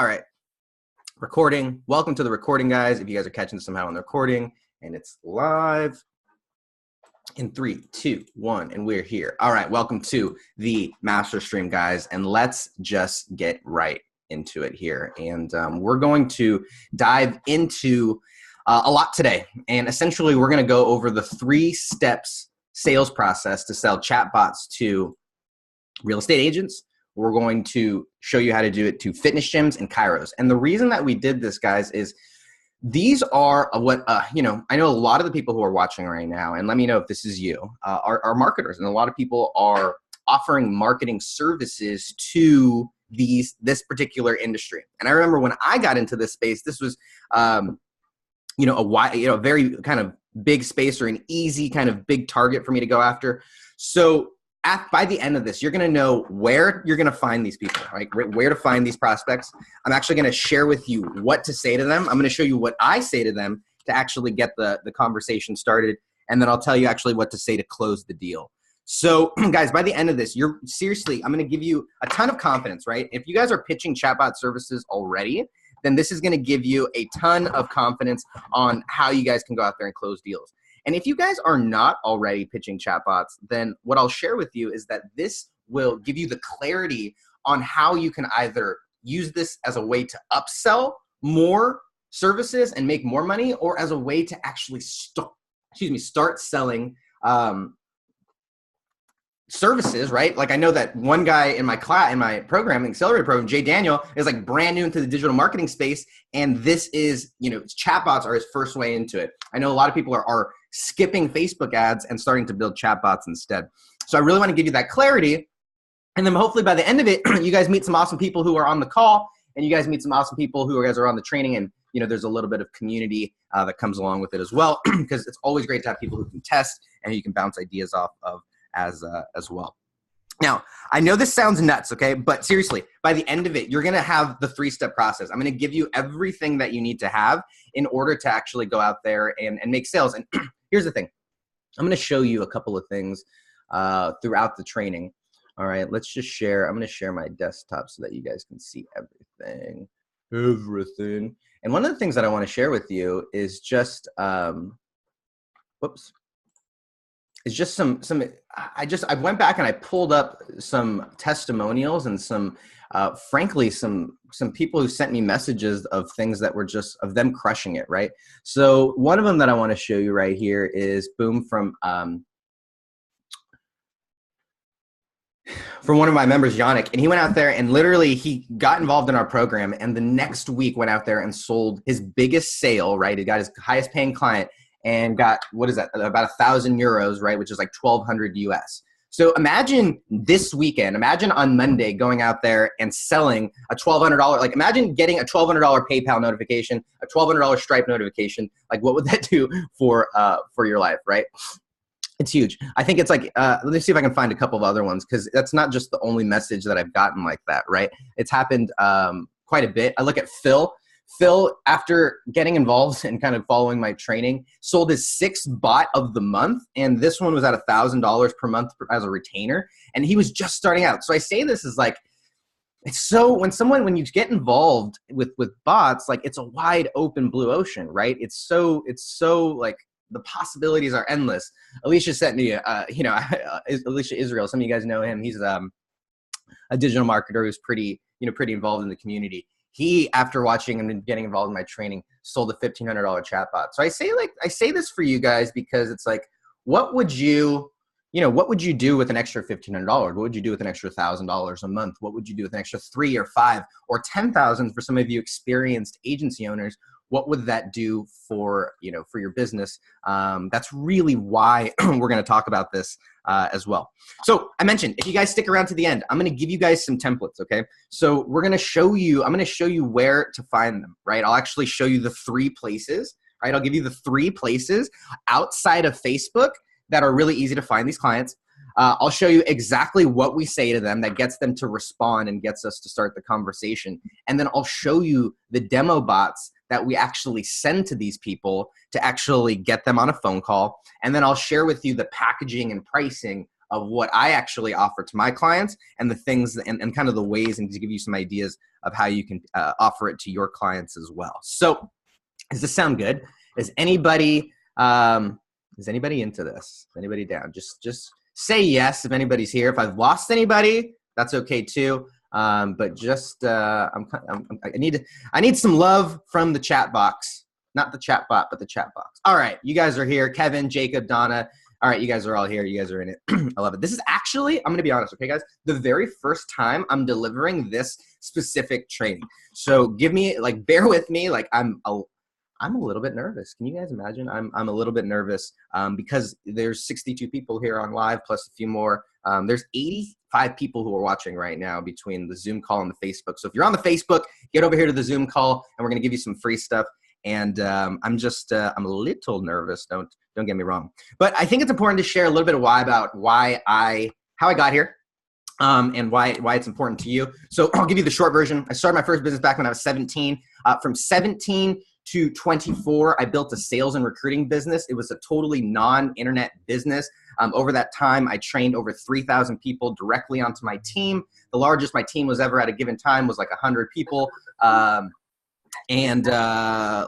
All right, recording. Welcome to the recording, guys. If you guys are catching this somehow on the recording and it's live in 3, 2, 1, and we're here. All right, welcome to the master stream, guys, and let's just get right into it here. And we're going to dive into a lot today. And essentially, we're going to go over the 3 steps sales process to sell chatbots to real estate agents. We're going to show you how to do it to fitness gyms and Chiros. And the reason that we did this, guys, is these are what, I know a lot of the people who are watching right now, and let me know if this is you, are marketers. And a lot of people are offering marketing services to this particular industry. And I remember when I got into this space, this was, a very kind of big space or an easy kind of big target for me to go after. So by the end of this, you're going to know where you're going to find these people, right? Where to find these prospects. I'm actually going to share with you what to say to them. I'm going to show you what I say to them to actually get the conversation started. And then I'll tell you actually what to say to close the deal. So guys, by the end of this, I'm going to give you a ton of confidence, right? If you guys are pitching chatbot services already, then this is going to give you a ton of confidence on how you guys can go out there and close deals. And if you guys are not already pitching chatbots, then what I'll share with you is that this will give you the clarity on how you can either use this as a way to upsell more services and make more money, or as a way to actually start selling services, right? Like I know that one guy in my class, in my program, Accelerator program, Jay Daniel, is like brand new into the digital marketing space. And this is, chatbots are his first way into it. I know a lot of people are skipping Facebook ads and starting to build chatbots instead. So I really want to give you that clarity. And then hopefully by the end of it, you guys meet some awesome people who are on the call, and you guys meet some awesome people who guys are on the training. And, there's a little bit of community that comes along with it as well, because it's always great to have people who can test and you can bounce ideas off of as well. Now, I know this sounds nuts, okay? But seriously, by the end of it, you're going to have the 3-step process. I'm going to give you everything that you need to have in order to actually go out there and make sales. And here's the thing. I'm going to show you a couple of things throughout the training. All right, let's just share. I'm going to share my desktop so that you guys can see everything. And one of the things that I want to share with you is just, it's just I went back and I pulled up some testimonials and some, frankly, some people who sent me messages of things that were just of them crushing it, right? So one of them that I want to show you right here is from one of my members, Yannick, and he went out there and literally he got involved in our program, and the next week went out there and sold his biggest sale, right? He got his highest paying client and got, what is that, about 1,000 euros, right? Which is like 1,200 US. So imagine this weekend, imagine on Monday going out there and selling a $1,200, like imagine getting a $1,200 PayPal notification, a $1,200 Stripe notification. Like what would that do for your life, right? It's huge. I think it's like, let me see if I can find a couple of other ones, because that's not just the only message that I've gotten like that, right? It's happened quite a bit. I look at Phil. Phil, after getting involved and kind of following my training, sold his 6th bot of the month. And this one was at $1,000 per month as a retainer. And he was just starting out. So I say this is like, it's so, when you get involved with bots, like it's a wide open blue ocean, right? It's so like the possibilities are endless. Alicia sent me, Alicia Israel, some of you guys know him. He's a digital marketer who's pretty involved in the community. He, after watching and getting involved in my training, sold a $1,500 chatbot. So I say this for you guys because it's like, what would you do with an extra $1,500? What would you do with an extra $1,000 a month? What would you do with an extra 3 or 5 or 10,000 for some of you experienced agency owners? What would that do for your business? That's really why we're going to talk about this as well. So I mentioned, if you guys stick around to the end, I'm going to give you guys some templates. Okay. So I'm going to show you where to find them, right? I'll actually show you the 3 places, right? I'll give you the 3 places outside of Facebook that are really easy to find these clients. I'll show you exactly what we say to them that gets them to respond and gets us to start the conversation. And then I'll show you the demo bots that we actually send to these people to actually get them on a phone call. And then I'll share with you the packaging and pricing of what I actually offer to my clients and the things and kind of the ways, and to give you some ideas of how you can offer it to your clients as well. So does this sound good? Is anybody into this? Is anybody down? Just say yes if anybody's here. If I've lost anybody, that's okay too. But just I need some love from the chat box, not the chat bot, but the chat box. All right, you guys are here. Kevin, Jacob, Donna. All right, you guys are all here. You guys are in it. I love it. This is actually, I'm going to be honest, okay, guys, the very first time I'm delivering this specific training. So give me, like, bear with me. Like, I'm a little bit nervous. Can you guys imagine? I'm a little bit nervous because there's 62 people here on live plus a few more. There's 85 people who are watching right now between the Zoom call and the Facebook. So if you're on the Facebook, get over here to the Zoom call, and we're going to give you some free stuff. And I'm a little nervous. Don't get me wrong. But I think it's important to share a little bit of how I got here. And why it's important to you. So I'll give you the short version. I started my first business back when I was 17. From 17 to 24, I built a sales and recruiting business. It was a totally non-internet business. Over that time, I trained over 3,000 people directly onto my team. The largest my team was ever at a given time was like 100 people.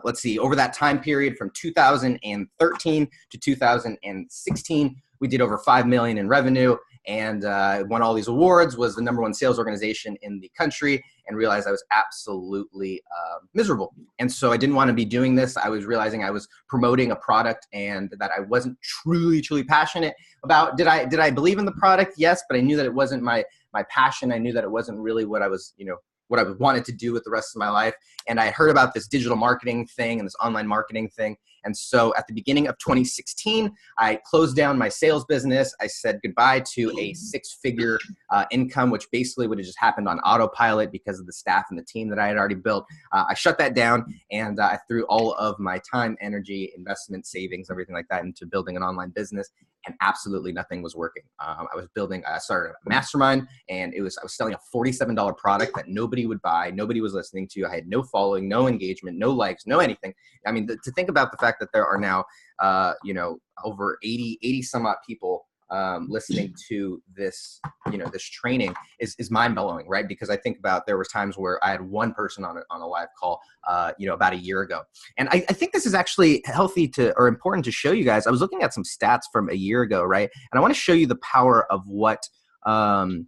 Let's see, over that time period from 2013 to 2016, we did over 5 million in revenue, and won all these awards, was the #1 sales organization in the country, and realized I was absolutely miserable. And so I didn't want to be doing this. I was realizing I was promoting a product and that I wasn't truly passionate about. Did I believe in the product? Yes, but I knew that it wasn't my passion. I knew that it wasn't really what I was, what I wanted to do with the rest of my life. And I heard about this digital marketing thing and this online marketing thing. And so at the beginning of 2016, I closed down my sales business. I said goodbye to a 6-figure income, which basically would have just happened on autopilot because of the staff and the team that I had already built. I shut that down, and I threw all of my time, energy, investment, savings, everything like that into building an online business, and absolutely nothing was working. I started a mastermind, and I was selling a $47 product that nobody would buy. Nobody was listening to. I had no following, no engagement, no likes, no anything. I mean, to think about the fact that there are now, over 80 some odd people listening to this, this training is mind blowing, right? Because I think about, there was times where I had one person on a live call, about a year ago. And I think this is actually important to show you guys. I was looking at some stats from a year ago, right? And I want to show you the power of what chatbots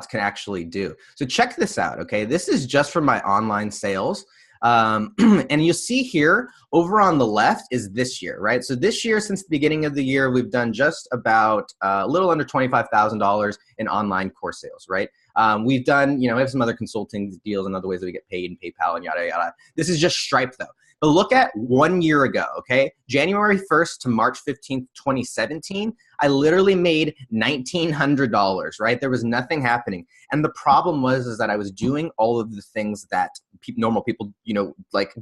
can actually do. So check this out, okay? This is just from my online sales. And you'll see here over on the left is this year, right? So this year, since the beginning of the year, we've done just about a little under $25,000 in online course sales, right? We've done, we have some other consulting deals and other ways that we get paid in PayPal and yada, yada. This is just Stripe though. But look at 1 year ago, okay? January 1st to March 15th, 2017, I literally made $1,900, right? There was nothing happening. And the problem was that I was doing all of the things that normal people,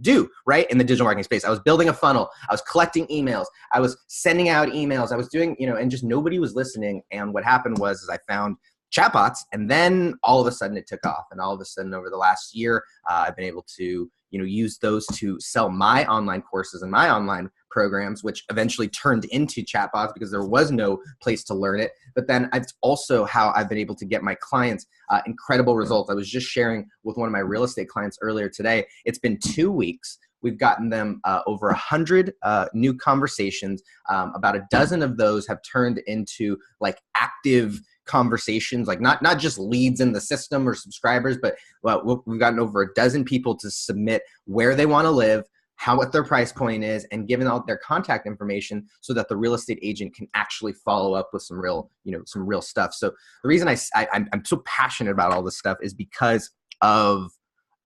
do, right? In the digital marketing space. I was building a funnel. I was collecting emails. I was sending out emails. I was doing, and just nobody was listening. And what happened was I found chatbots, and then all of a sudden it took off. And all of a sudden over the last year, I've been able to use those to sell my online courses and my online programs, which eventually turned into chatbots because there was no place to learn it. But then it's also how I've been able to get my clients incredible results. I was just sharing with one of my real estate clients earlier today. It's been 2 weeks. We've gotten them over 100 new conversations. About a dozen of those have turned into like active conversations, like not just leads in the system or subscribers, but we've gotten over a dozen people to submit where they want to live, what their price point is, and given out their contact information so that the real estate agent can actually follow up with some real stuff. So the reason I'm so passionate about all this stuff is because of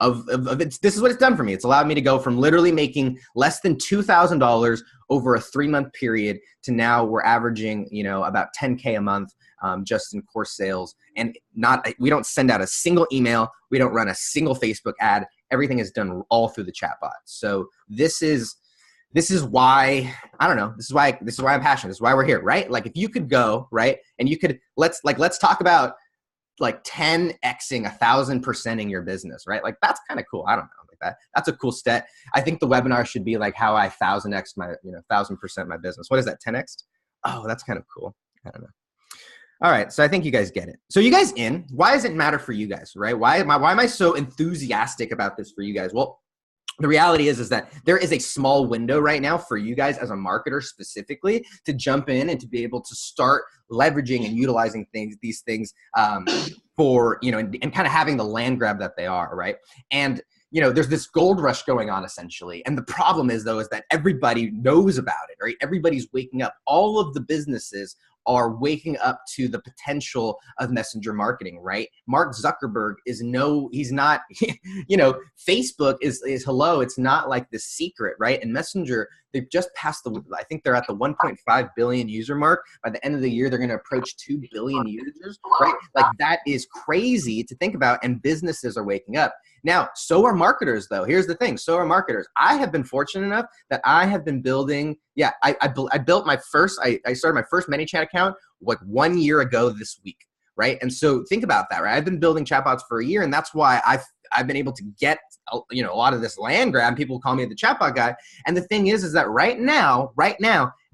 it. This is what it's done for me. It's allowed me to go from literally making less than $2,000 over a 3-month period to now we're averaging, about 10K a month just in course sales. And we don't send out a single email. We don't run a single Facebook ad. Everything is done all through the chatbot. So this is why, I don't know, this is why I'm passionate. This is why we're here, right? Like if you could go, right, and you could, let's talk about like 10xing 1,000%ing your business, right? Like that's kind of cool. I don't know, like that's a cool stat. I think the webinar should be like how I 1,000x my, 1,000% my business. What is that? 10x? Oh, that's kind of cool. I don't know. All right, so I think you guys get it. So you guys in? Why does it matter for you guys, right? Why am I so enthusiastic about this for you guys? Well, the reality is that there is a small window right now for you guys as a marketer specifically to jump in and to be able to start leveraging and utilizing these things for, you know, and kind of having the land grab that they are, right? And you know, there's this gold rush going on essentially. And the problem is though, is that everybody knows about it, right? Everybody's waking up. All of the businesses are waking up to the potential of messenger marketing, right? Mark Zuckerberg is he's not, you know, Facebook is hello. It's not like the secret, right? And Messenger, they've just passed I think they're at the 1.5 billion user mark. By the end of the year, they're going to approach 2 billion users, right? Like that is crazy to think about, and businesses are waking up. Now, so are marketers though. Here's the thing. So are marketers. I have been fortunate enough that I have been building, I built my first, I started my first ManyChat account like 1 year ago this week, right? And so think about that, right? I've been building chatbots for a year, and that's why I've been able to get, you know, a lot of this land grab. People call me the chatbot guy. And the thing is that right now,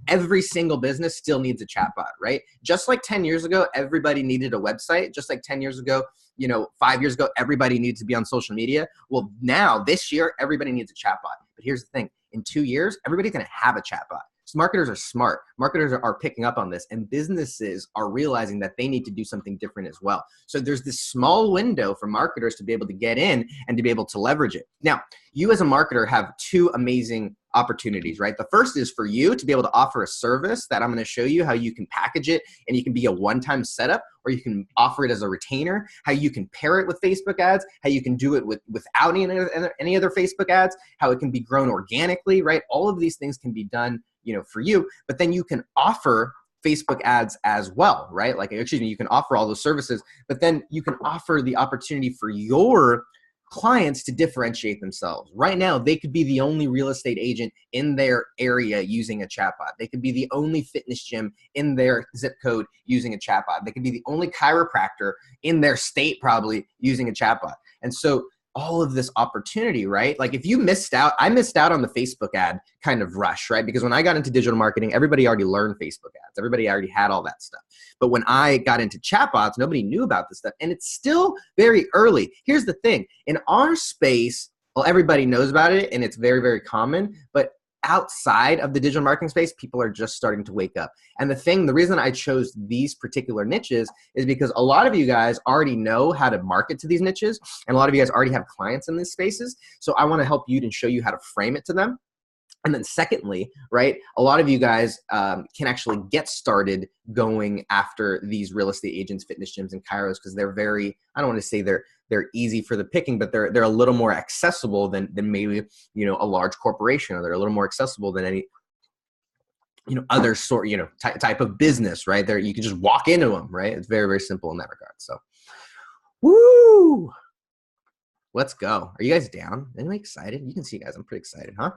every single business still needs a chatbot, right? Just like 10 years ago, everybody needed a website. Just like 10 years ago, you know, 5 years ago, everybody needs to be on social media. Well, now this year, everybody needs a chatbot. But here's the thing. In 2 years, everybody's going to have a chatbot. So marketers are smart. Marketers are picking up on this, and businesses are realizing that they need to do something different as well. So there's this small window for marketers to be able to get in and to be able to leverage it. Now, you as a marketer have two amazing opportunities, right? The first is for you to be able to offer a service that I'm going to show you how you can package it, and you can be a one-time setup, or you can offer it as a retainer, how you can pair it with Facebook ads, how you can do it without any other Facebook ads, how it can be grown organically, right? All of these things can be done, you know, for you, but then you can offer Facebook ads as well, right? Like, excuse me, you can offer all those services, but then you can offer the opportunity for your clients to differentiate themselves. Right now, they could be the only real estate agent in their area using a chatbot. They could be the only fitness gym in their zip code using a chatbot. They could be the only chiropractor in their state probably using a chatbot. And so all of this opportunity, right? Like if you missed out, I missed out on the Facebook ad kind of rush, right? Because when I got into digital marketing, everybody already learned Facebook ads. Everybody already had all that stuff. But when I got into chatbots, nobody knew about this stuff. And it's still very early. Here's the thing. In our space, well, everybody knows about it and it's very, very common. But outside of the digital marketing space, people are just starting to wake up. And the reason I chose these particular niches is because a lot of you guys already know how to market to these niches, and a lot of you guys already have clients in these spaces. So I want to help you and show you how to frame it to them. And then secondly, right, a lot of you guys can actually get started going after these real estate agents, fitness gyms, and chiros, because they're very, I don't want to say they're easy for the picking, but they're a little more accessible than maybe, you know, a large corporation, or they're a little more accessible than any, you know, other sort, you know, type of business, right? There, you can just walk into them, right? It's very, very simple in that regard. So, woo! Let's go. Are you guys down? Anybody excited? You can see, guys, I'm pretty excited, huh?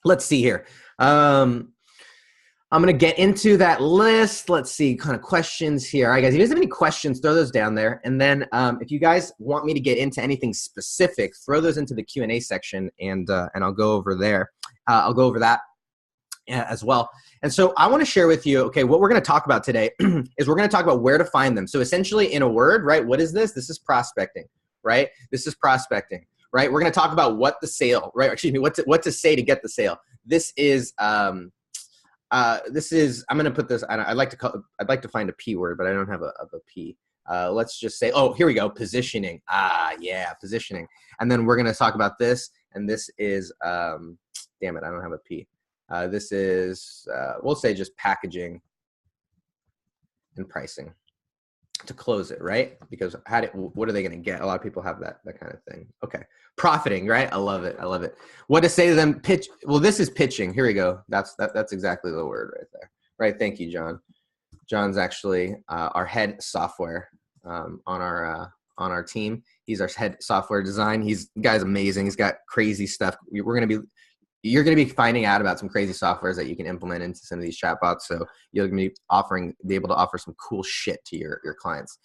Let's see here. I'm going to get into that list. Let's see kind of questions here. All right, guys, if you guys have any questions, throw those down there. And then if you guys want me to get into anything specific, throw those into the Q&A section, and I'll go over there. I'll go over that as well. And so I want to share with you, okay, what we're going to talk about today is we're going to talk about where to find them. So essentially in a word, right, what is this? This is prospecting, right? This is prospecting. Right, we're going to talk about what the sale, right? Excuse me, what to say to get the sale. This is, I'm going to put this. I'd like to find a P word, but I don't have a P. Let's just say, oh, here we go, positioning. Yeah, positioning. And then we're going to talk about this, and this is, damn it, I don't have a P. This is, we'll say just packaging and pricing to close it, right? Because what are they going to get? A lot of people have that kind of thing. Okay. Profiting, right? I love it. I love it. What to say to them? Pitch. Well, this is pitching. Here we go. That's exactly the word right there. Right. Thank you, John. John's actually our head software on our team. He's our head software design. The guy's amazing. He's got crazy stuff. You're going to be finding out about some crazy softwares that you can implement into some of these chatbots. So you're going to be able to offer some cool shit to your clients.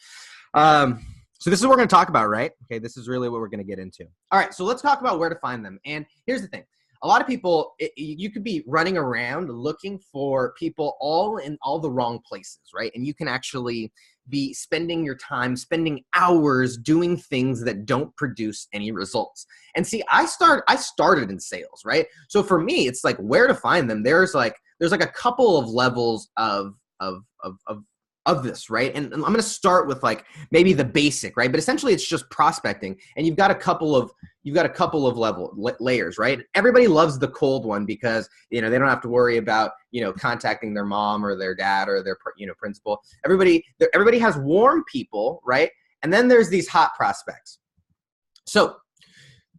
So this is what we're going to talk about, right? Okay, this is really what we're going to get into. All right, so let's talk about where to find them. And here's the thing. a lot of people, you could be running around looking for people all in all the wrong places, right? And you can actually be spending your time, spending hours doing things that don't produce any results. And see, I started in sales, right? So for me, it's like where to find them. There's like a couple of levels of this, right? And I'm going to start with like maybe the basic, right? But essentially it's just prospecting, and you've got a couple of layers, right? Everybody loves the cold one because, they don't have to worry about, contacting their mom or their dad or their, principal. Everybody has warm people, right? And then there's these hot prospects. So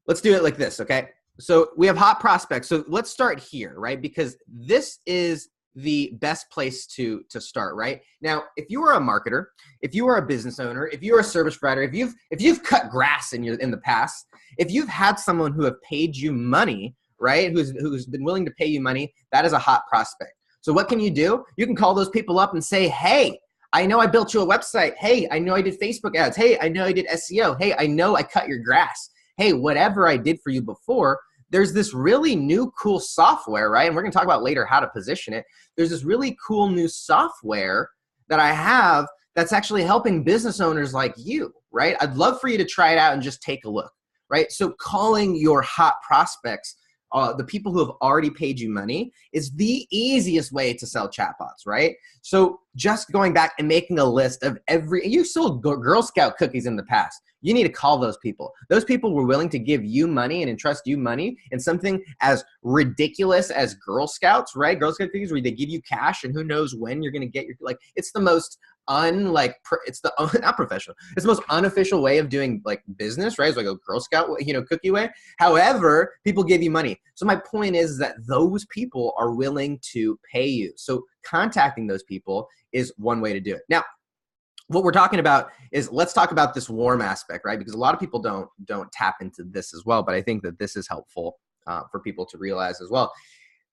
let's do it like this, okay? So we have hot prospects. So let's start here, right? Because this is the best place to start, right? Now, if you are a marketer, if you are a business owner, if you're a service provider, if you've cut grass in the past, if you've had someone who have paid you money, right, who's been willing to pay you money, that is a hot prospect. So what can you do? You can call those people up and say, hey, I know I built you a website. Hey, I know I did Facebook ads. Hey, I know I did SEO. Hey, I know I cut your grass. Hey, whatever I did for you before, there's this really new cool software, right? And we're going to talk about later how to position it. There's this really cool new software that I have that's actually helping business owners like you, right? I'd love for you to try it out and just take a look, right? So calling your hot prospects, the people who have already paid you money, is the easiest way to sell chatbots, right? So just going back and making a list of you sold Girl Scout cookies in the past. You need to call those people. Those people were willing to give you money and entrust you money in something as ridiculous as Girl Scouts, right? Girl Scout cookies where they give you cash and who knows when you're going to get it's the most not professional. It's the most unofficial way of doing like business, right? It's like a Girl Scout, cookie way. However, people give you money. So my point is that those people are willing to pay you. So contacting those people is one way to do it. Now, what we're talking about is, let's talk about this warm aspect, right? Because a lot of people don't tap into this as well, but I think that this is helpful for people to realize as well.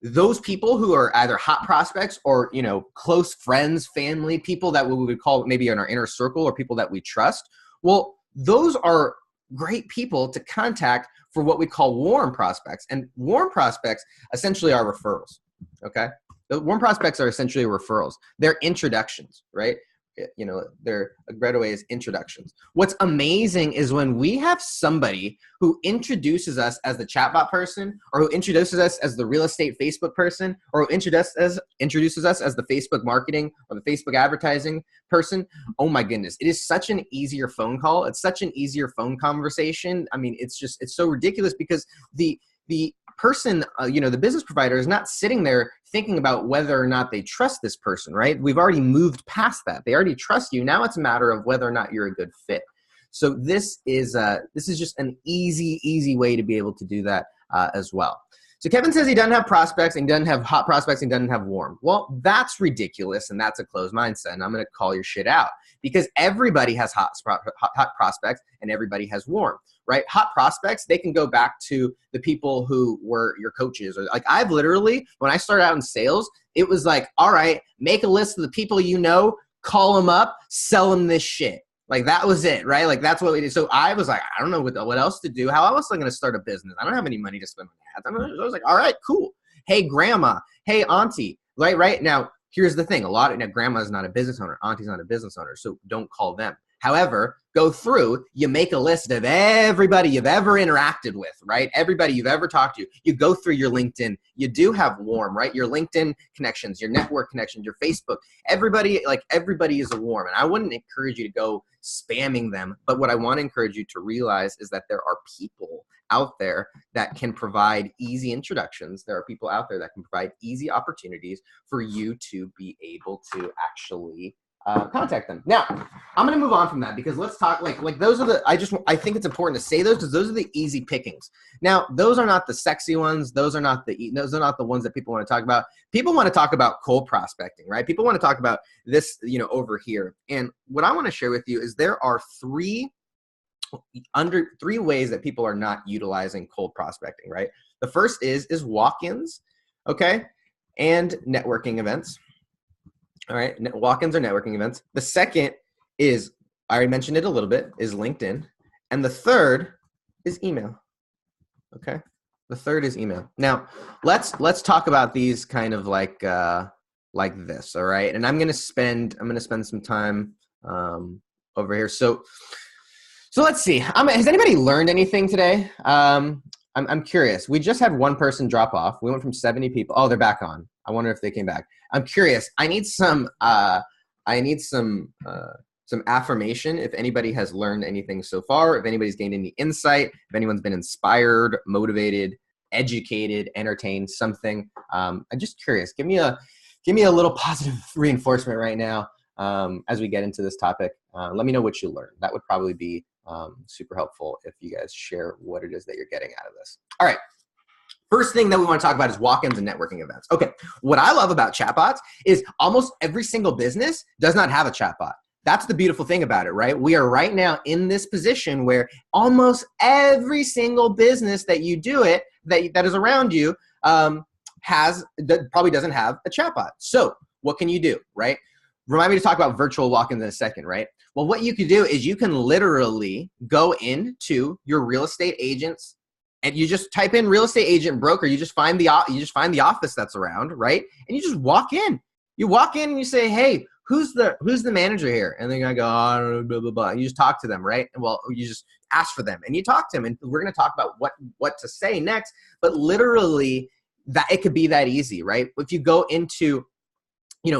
Those people who are either hot prospects or, close friends, family, people that we would call maybe in our inner circle or people that we trust, well, those are great people to contact for what we call warm prospects. And warm prospects essentially are referrals, okay? The warm prospects are essentially referrals. They're introductions, right? They're a great way is introductions. What's amazing is when we have somebody who introduces us as the chatbot person, or who introduces us as the real estate Facebook person, or who introduces us as the Facebook marketing or the Facebook advertising person. Oh my goodness. It is such an easier phone call. It's such an easier phone conversation. I mean, it's so ridiculous because the person, the business provider is not sitting there thinking about whether or not they trust this person, right? We've already moved past that. They already trust you. Now it's a matter of whether or not you're a good fit. So this is just an easy way to be able to do that as well. So Kevin says he doesn't have prospects and doesn't have hot prospects and doesn't have warm. Well, that's ridiculous and that's a closed mindset, and I'm going to call your shit out because everybody has hot prospects and everybody has warm, right? Hot prospects, they can go back to the people who were your coaches. Or like I've literally, when I started out in sales, it was like, all right, make a list of the people call them up, sell them this shit. Like that was it, right? Like that's what we did. So I was like, I don't know what else to do. How else am I going to start a business? I don't have any money to spend on ads. I was like, all right, cool. Hey, grandma. Hey, auntie. Right now, here's the thing. Grandma's not a business owner. Auntie's not a business owner. So don't call them. However, go through, you make a list of everybody you've ever interacted with, right? Everybody you've ever talked to. You go through your LinkedIn. You do have warm, right? Your LinkedIn connections, your network connections, your Facebook. Everybody is a warm. And I wouldn't encourage you to go spamming them. But what I want to encourage you to realize is that there are people out there that can provide easy introductions. There are people out there that can provide easy opportunities for you to be able to actually contact them. Now, I'm going to move on from that because let's talk like those are I think it's important to say those because those are the easy pickings. Now, those are not the sexy ones. Those are not the ones that people want to talk about. People want to talk about cold prospecting, right? People want to talk about this, over here. And what I want to share with you is there are three ways that people are not utilizing cold prospecting, right? The first is walk-ins, okay? And networking events. All right, walk-ins or networking events. The second is, I already mentioned it a little bit, is LinkedIn. And the third is email, okay? The third is email. Now, let's talk about these kind of like this, all right? And I'm gonna spend some time over here. So let's see. Has anybody learned anything today? I'm curious. We just had one person drop off. We went from 70 people. Oh, they're back on. I wonder if they came back. I'm curious. I need some affirmation if anybody has learned anything so far, if anybody's gained any insight, if anyone's been inspired, motivated, educated, entertained, something. I'm just curious. Give me a little positive reinforcement right now as we get into this topic. Let me know what you learned. That would probably be super helpful if you guys share what it is that you're getting out of this. All right. First thing that we want to talk about is walk-ins and networking events. Okay. What I love about chatbots is almost every single business does not have a chatbot. That's the beautiful thing about it, right? We are right now in this position where almost every single business that you do it, that is around you, probably doesn't have a chatbot. So what can you do, right? Remind me to talk about virtual walk-ins in a second, right? Well, what you can do is you can literally go into your real estate agents and you just type in real estate agent broker. You just find the office that's around, right? And you just walk in. You walk in and you say, hey, who's the manager here? And they're gonna go, oh, blah, blah, blah. And you just talk to them, right? And well, you just ask for them and you talk to them. And we're gonna talk about what to say next. But literally, that it could be that easy, right? If you go into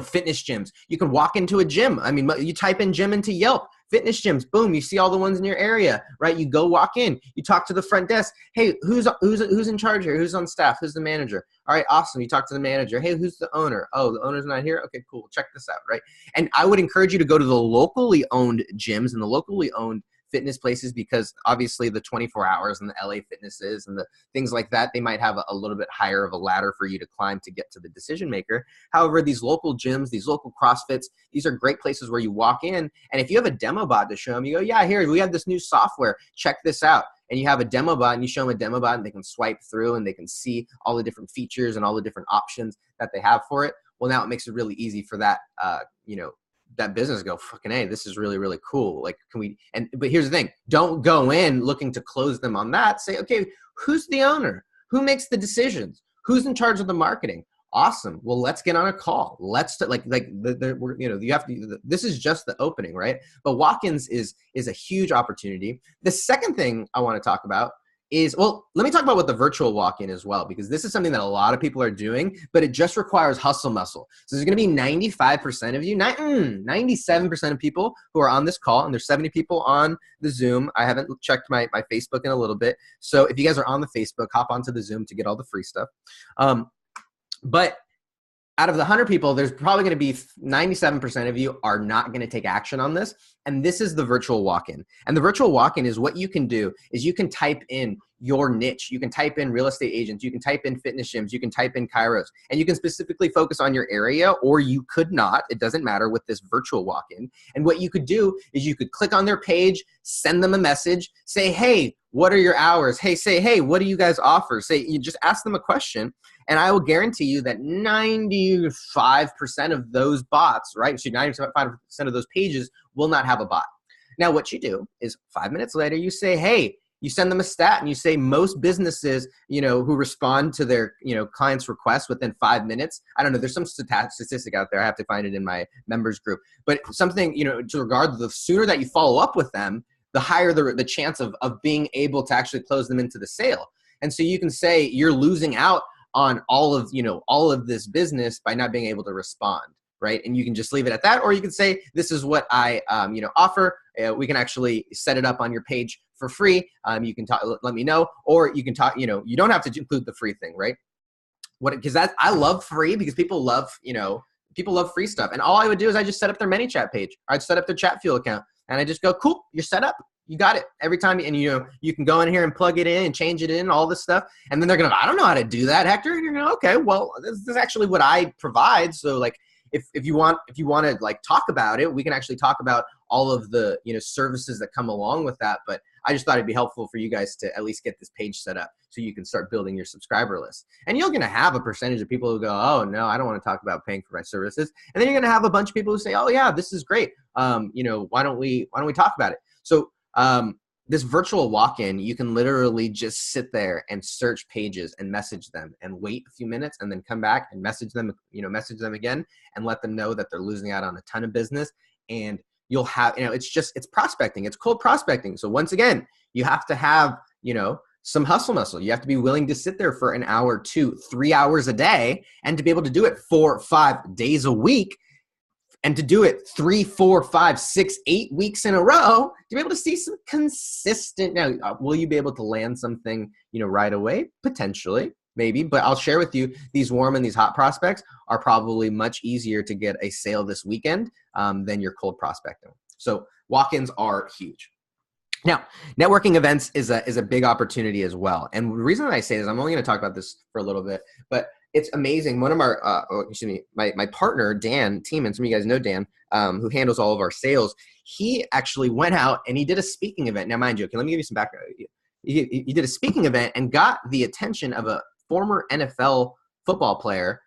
fitness gyms, you can walk into a gym. I mean, you type in gym into Yelp, fitness gyms, boom, you see all the ones in your area, right? You go walk in, you talk to the front desk. Hey, who's in charge here? Who's on staff? Who's the manager? All right, awesome. You talk to the manager. Hey, who's the owner? Oh, the owner's not here? Okay, cool. Check this out, right? And I would encourage you to go to the locally owned gyms and the locally owned fitness places, because obviously the 24 hours and the LA fitnesses and the things like that, they might have a little bit higher of a ladder for you to climb to get to the decision maker. However, these local gyms, these local CrossFits, these are great places where you walk in, and if you have a demo bot to show them, you go, yeah, here, we have this new software, check this out. And you have a demo bot and you show them a demo bot and they can swipe through and they can see all the different features and all the different options that they have for it. Well, now it makes it really easy for that, that business go, fucking A, this is really, really cool. Like, but here's the thing, don't go in looking to close them on that. Say, okay, who's the owner? Who makes the decisions? Who's in charge of the marketing? Awesome. Well, let's get on a call. Let's you have to, this is just the opening, right? But walk-ins is a huge opportunity. The second thing I want to talk about is, well, let me talk about what the virtual walk-in as well, because this is something that a lot of people are doing, but it just requires hustle muscle. So there's going to be 95% of you, 97% of people who are on this call, and there's 70 people on the Zoom. I haven't checked my Facebook in a little bit. So if you guys are on the Facebook, hop onto the Zoom to get all the free stuff. But out of the 100 people, there's probably going to be 97% of you are not going to take action on this. And this is the virtual walk-in. And the virtual walk-in is what you can do is you can type in your niche. You can type in real estate agents. You can type in fitness gyms. You can type in Chiros. And you can specifically focus on your area, or you could not. It doesn't matter with this virtual walk-in. And what you could do is you could click on their page, send them a message, say, hey, what are your hours? Hey, what do you guys offer? You just ask them a question. And I will guarantee you that 95% of those bots, right? So 95% of those pages will not have a bot. Now, what you do is 5 minutes later, you say, hey, you send them a stat and you say most businesses, who respond to their, clients' requests within 5 minutes. I don't know. There's some statistic out there. I have to find it in my members group. But something, to regard, the sooner that you follow up with them, the higher the chance of being able to actually close them into the sale. And so you can say you're losing out on all of this business by not being able to respond, right? And you can just leave it at that, or you can say, this is what I, offer. We can actually set it up on your page for free. You can let me know, or you can talk, you don't have to include the free thing, right? Because I love free, because people love free stuff. And all I would do is I just set up their ManyChat page. I'd set up their Chatfuel account and I just go, cool, you're set up. You got it every time. And you can go in here and plug it in and change it in, all this stuff. And then they're going to, I don't know how to do that, Hector. And you're going to, okay, well, this is actually what I provide. So like, if you want to like talk about it, we can actually talk about all of the, services that come along with that. But I just thought it'd be helpful for you guys to at least get this page set up so you can start building your subscriber list. And you're going to have a percentage of people who go, oh no, I don't want to talk about paying for my services. And then you're going to have a bunch of people who say, oh yeah, this is great. Why don't we talk about it? So, this virtual walk-in, you can literally just sit there and search pages and message them and wait a few minutes and then come back and message them, message them again and let them know that they're losing out on a ton of business. And you'll have, it's prospecting, it's cold prospecting. So once again, you have to have, some hustle muscle. You have to be willing to sit there for an hour, 2, 3 hours a day, and to be able to do it 4, 5 days a week, and to do it 3, 4, 5, 6, 8 weeks in a row, to be able to see some consistent. Now, will you be able to land something, right away? Potentially, maybe. But I'll share with you, these warm and these hot prospects are probably much easier to get a sale this weekend than your cold prospecting. So walk-ins are huge. Now, networking events is a big opportunity as well. And the reason that I say this, I'm only going to talk about this for a little bit, but it's amazing. One of our, my partner, Dan Tiemann, some of you guys know Dan, who handles all of our sales. He actually went out and he did a speaking event. Now, mind you, okay, let me give you some background. He did a speaking event and got the attention of a former NFL football player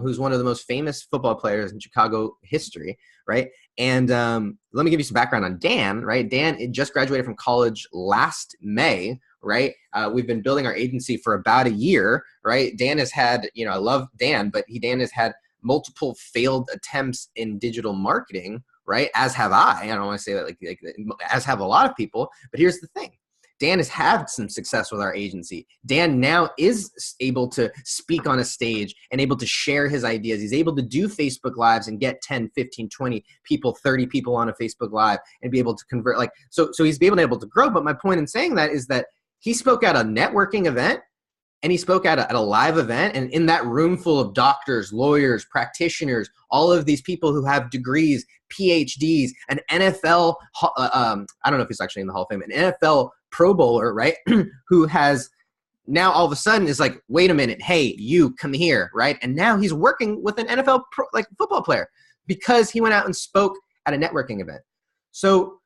who's one of the most famous football players in Chicago history, right? And let me give you some background on Dan, right? Dan just graduated from college last May, right? We've been building our agency for about a year, right? Dan has had, I love Dan, but Dan has had multiple failed attempts in digital marketing, right? As have I don't want to say that like as have a lot of people, but here's the thing. Dan has had some success with our agency. Dan now is able to speak on a stage and able to share his ideas. He's able to do Facebook Lives and get 10, 15, 20 people, 30 people on a Facebook Live and be able to convert. So he's able to grow. But my point in saying that is that he spoke at a networking event and he spoke at a live event. And in that room full of doctors, lawyers, practitioners, all of these people who have degrees, PhDs, an NFL, I don't know if he's actually in the Hall of Fame, an NFL Pro Bowler, right? Who has now all of a sudden is like, wait a minute, hey, you come here, right? And now he's working with an NFL football player because he went out and spoke at a networking event. So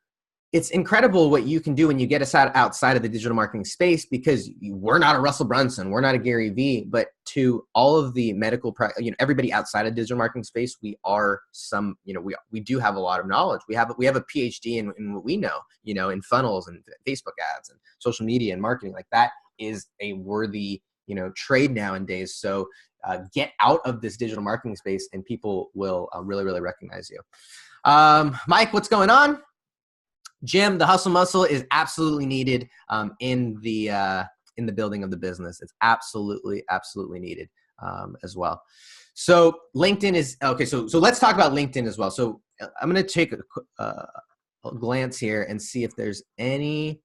it's incredible what you can do when you get us outside of the digital marketing space, because we're not a Russell Brunson, we're not a Gary Vee, but to all of the medical, everybody outside of digital marketing space, we are we do have a lot of knowledge. We have a PhD in what we know, in funnels and Facebook ads and social media and marketing. Like that is a worthy, trade nowadays. So get out of this digital marketing space and people will really, really recognize you. Mike, what's going on? Jim, the hustle muscle is absolutely needed in the building of the business. It's absolutely, absolutely needed as well. So LinkedIn is okay. So let's talk about LinkedIn as well. So I'm going to take a glance here and see if there's any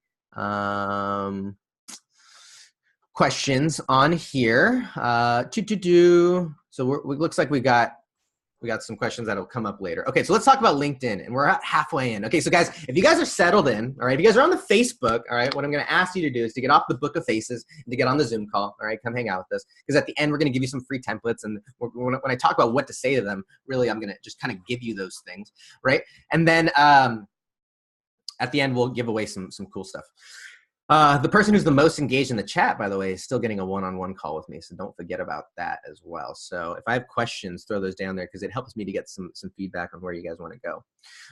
questions on here. So it looks like we got some questions that'll come up later. Okay, so let's talk about LinkedIn, and we're halfway in. Okay, so guys, if you guys are settled in, all right, if you guys are on the Facebook, all right, what I'm going to ask you to do is to get off the book of faces and to get on the Zoom call, all right, come hang out with us, because at the end, we're going to give you some free templates, and when I talk about what to say to them, really, I'm going to just kind of give you those things, right? And then at the end, we'll give away some cool stuff. The person who's the most engaged in the chat, by the way, is still getting a one-on-one call with me, so don't forget about that as well. So if I have questions, throw those down there because it helps me to get some feedback on where you guys want to go.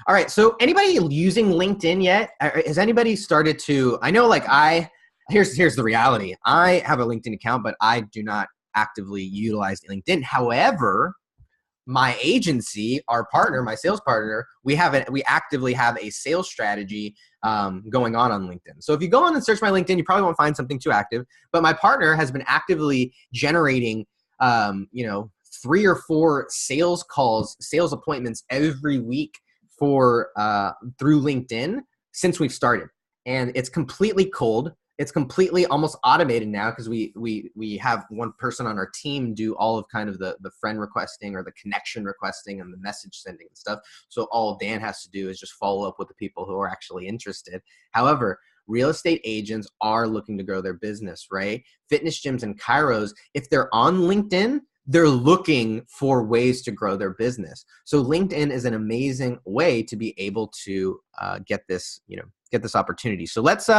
All right, so anybody using LinkedIn yet? Has anybody started to? I know, here's the reality. I have a LinkedIn account, but I do not actively utilize LinkedIn. However, my agency, our partner, my sales partner, we actively have a sales strategy going on LinkedIn. So if you go on and search my LinkedIn, you probably won't find something too active, but my partner has been actively generating, 3 or 4 sales calls, sales appointments every week through LinkedIn since we've started. And it's completely cold. It's completely almost automated now because we have one person on our team do all of kind of the friend requesting or the connection requesting and the message sending and stuff. So all Dan has to do is just follow up with the people who are actually interested. However, real estate agents are looking to grow their business, right? Fitness gyms and chiros, if they're on LinkedIn, they're looking for ways to grow their business. So LinkedIn is an amazing way to be able to get this opportunity. So let's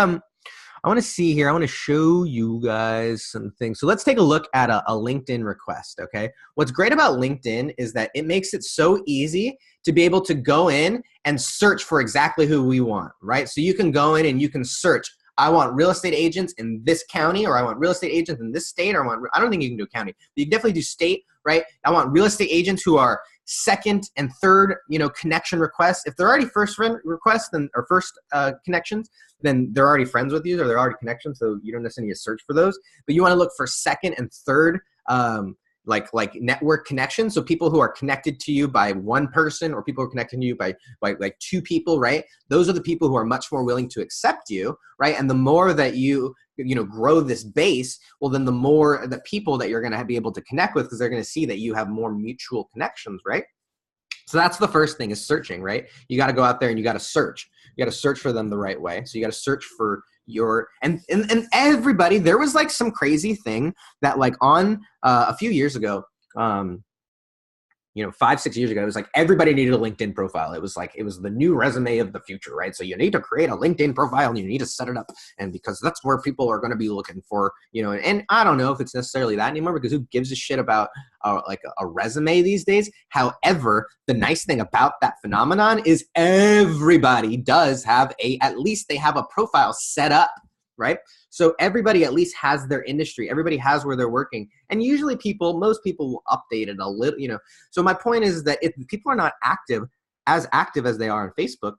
I want to see here. I want to show you guys some things. So let's take a look at a LinkedIn request, okay? What's great about LinkedIn is that it makes it so easy to be able to go in and search for exactly who we want, right? So you can go in and you can search, I want real estate agents in this county, or I want real estate agents in this state, or I don't think you can do county, but you can definitely do state, right? I want real estate agents who are second and third, connection requests. If they're already first friend requests, then or first connections, then they're already friends with you, or they're already connections, so you don't necessarily need to search for those. But you want to look for second and third, like network connections. So people who are connected to you by one person, or people who are connected to you by like two people, right? Those are the people who are much more willing to accept you, right? And the more that you grow this base, well, then the more the people that you're going to be able to connect with, because they're going to see that you have more mutual connections, right? So that's the first thing, is searching, right? You got to go out there and you got to search. You got to search for them the right way. So you got to search for your, and everybody, there was like some crazy thing that like on a few years ago, 5-6 years ago, it was like everybody needed a LinkedIn profile. It was the new resume of the future, right? So you need to create a LinkedIn profile and you need to set it up, and because that's where people are going to be looking for, and I don't know if it's necessarily that anymore, because who gives a shit about like a resume these days? However, the nice thing about that phenomenon is everybody does have at least they have a profile set up, right? So everybody at least has their industry. Everybody has where they're working. And usually most people will update it a little, So my point is that if people are not active as they are on Facebook,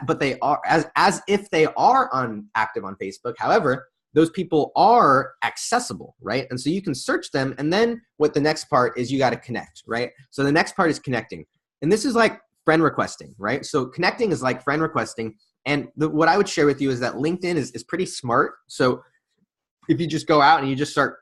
but they are as if they are active on Facebook. However, those people are accessible, right? And so you can search them. And then what the next part is, you got to connect, right? So the next part is connecting. And this is like friend requesting, right? So connecting is like friend requesting. And what I would share with you is that LinkedIn is pretty smart. So if you just go out and you just start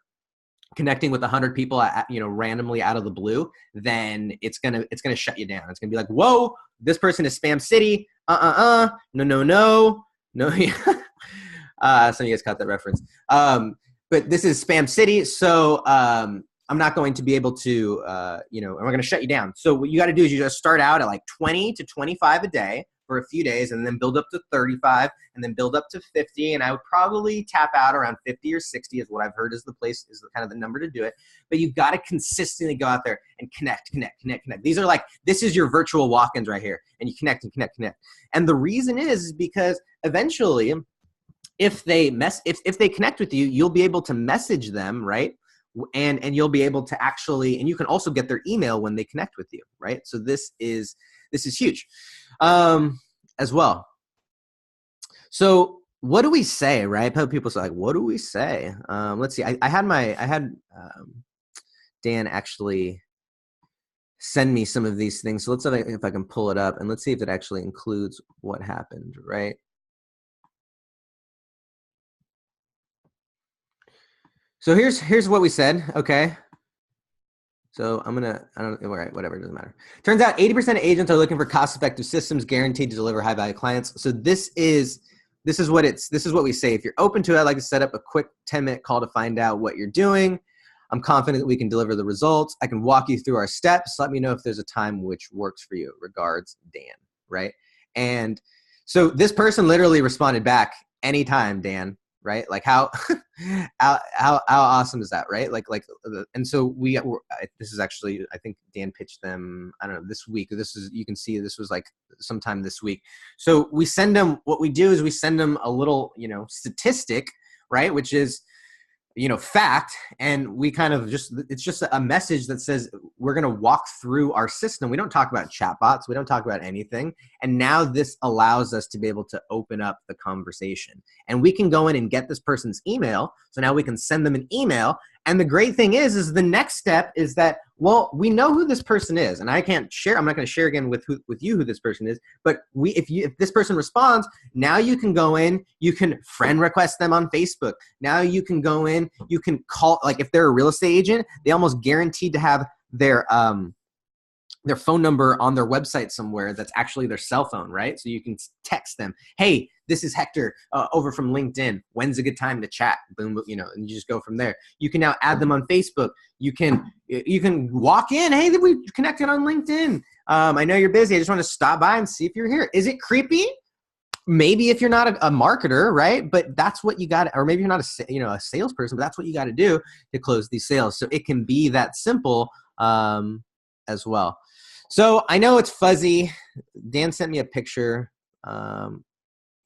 connecting with 100 people, randomly out of the blue, then it's gonna shut you down. It's gonna be like, whoa, this person is spam city. No. Some of you guys caught that reference. But this is spam city. So I'm not going to be able to, I'm going to shut you down. So what you got to do is you just start out at like 20 to 25 a day for a few days, and then build up to 35, and then build up to 50. And I would probably tap out around 50 or 60 is what I've heard is kind of the number to do it. But you've got to consistently go out there and connect. These are this is your virtual walk-ins right here. And you connect and connect. And the reason is because eventually, if they connect with you, you'll be able to message them, right? And you'll be able to actually, and you can also get their email when they connect with you, right? So this is huge as well. So what do we say, right? People say, like, what do we say? Let's see. I had Dan actually send me some of these things. So let's see if I can pull it up, and let's see if it actually includes what happened, right? So here's what we said, okay? So all right, whatever, it doesn't matter. Turns out 80% of agents are looking for cost-effective systems guaranteed to deliver high-value clients. So this is what we say. If you're open to it, I'd like to set up a quick 10-minute call to find out what you're doing. I'm confident that we can deliver the results. I can walk you through our steps. Let me know if there's a time which works for you. Regards, Dan, right? And so this person literally responded back, anytime, Dan. Right? Like how awesome is that, right? And so this is actually, I think Dan pitched them, I don't know, this week. You can see this was like sometime this week. So we send them, what we do is we send them a little, statistic, right? Which is, fact. And we kind of it's just a message that says, we're going to walk through our system. We don't talk about chatbots. We don't talk about anything. And now this allows us to be able to open up the conversation, and we can go in and get this person's email. So now we can send them an email. And the great thing is the next step is that, well, we know who this person is, and I'm not going to share again with you who this person is, but if this person responds, now you can go in, you can friend request them on Facebook. Now you can go in, you can call, like if they're a real estate agent, they almost guaranteed to have their phone number on their website somewhere that's actually their cell phone, right? So you can text them, hey, this is Hector over from LinkedIn. When's a good time to chat? Boom, and you just go from there. You can now add them on Facebook. You can walk in, hey, we connected on LinkedIn. I know you're busy. I just want to stop by and see if you're here. Is it creepy? maybe if you're not a marketer, right? But that's what you got, or maybe you're not a salesperson, but that's what you got to do to close these sales. So it can be that simple as well. So I know it's fuzzy. Dan sent me a picture.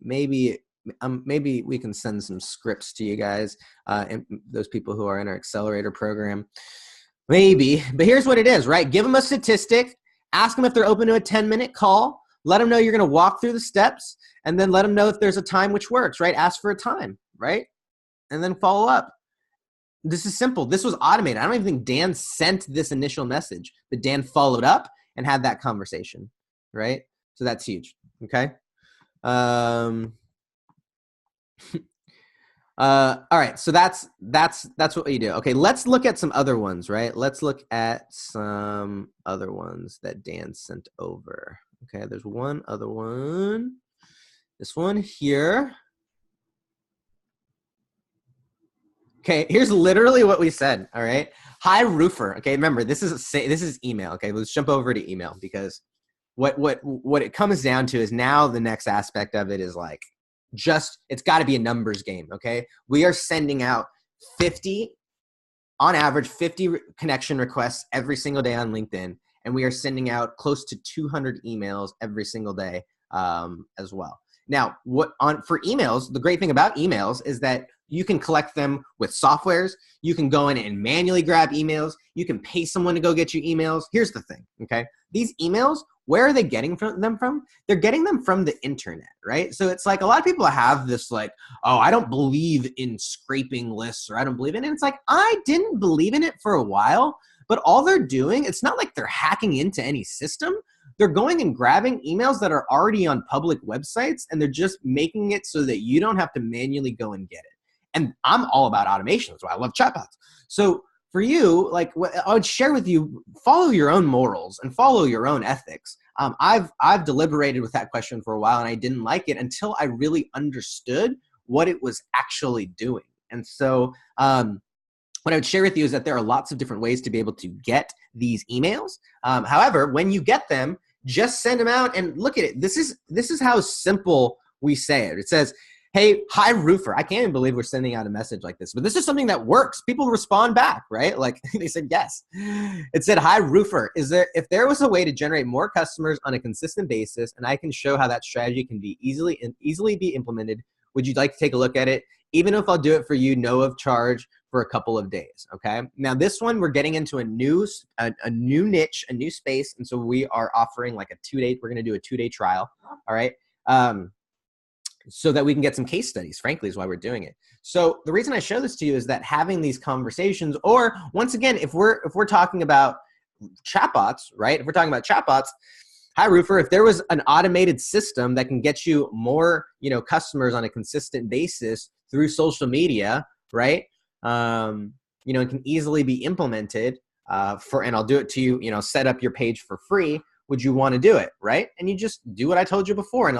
Maybe we can send some scripts to you guys, and those people who are in our accelerator program. Maybe, but here's what it is, right? Give them a statistic, ask them if they're open to a 10-minute call, let them know you're going to walk through the steps, and then let them know if there's a time which works, right? Ask for a time, right? And then follow up. This is simple. This was automated. I don't even think Dan sent this initial message, but Dan followed up and had that conversation, right? So that's huge, okay? All right, so that's what you do. Okay, let's look at some other ones, right? Let's look at some other ones that Dan sent over. Okay, there's one other one. This one here. Okay, here's literally what we said. All right, hi roofer. Okay, remember this is email. Okay, let's jump over to email, because what it comes down to is now the next aspect of it is like, it's got to be a numbers game. Okay, we are sending out 50 on average 50 connection requests every single day on LinkedIn, and we are sending out close to 200 emails every single day as well. Now, for emails, the great thing about emails is that you can collect them with softwares. You can go in and manually grab emails. You can pay someone to go get you emails. Here's the thing, okay? These emails, where are they getting them from? They're getting them from the internet, right? So it's like a lot of people have this like, oh, I don't believe in scraping lists, or I don't believe in it. And it's like, I didn't believe in it for a while, but all they're doing, it's not like they're hacking into any system. They're going and grabbing emails that are already on public websites, and they're just making it so that you don't have to manually go and get it. And I'm all about automation. That's why I love chatbots. So for you, like what I would share with you, follow your own morals and follow your own ethics. I've deliberated with that question for a while, and I didn't like it until I really understood what it was actually doing. And so what I would share with you is that there are lots of different ways to be able to get these emails. However, when you get them, just send them out and look at it. This is how simple we say it. It says, hey, hi roofer. I can't even believe we're sending out a message like this, but this is something that works. People respond back, right? Like they said, yes. It said, hi roofer. If there was a way to generate more customers on a consistent basis, and I can show how that strategy can be easily be implemented, would you like to take a look at it? Even if I'll do it for you, no of charge for a couple of days, okay? Now this one, we're getting into a new niche, a new space, and so we are offering like we're gonna do a 2-day trial, all right? So that we can get some case studies, frankly, is why we're doing it. So the reason I show this to you is that having these conversations, or once again, if we're talking about chatbots, right? If we're talking about chatbots, hi roofer, if there was an automated system that can get you more, customers on a consistent basis through social media, right? It can easily be implemented and I'll do it to you, set up your page for free. Would you want to do it, right? And you just do what I told you before. And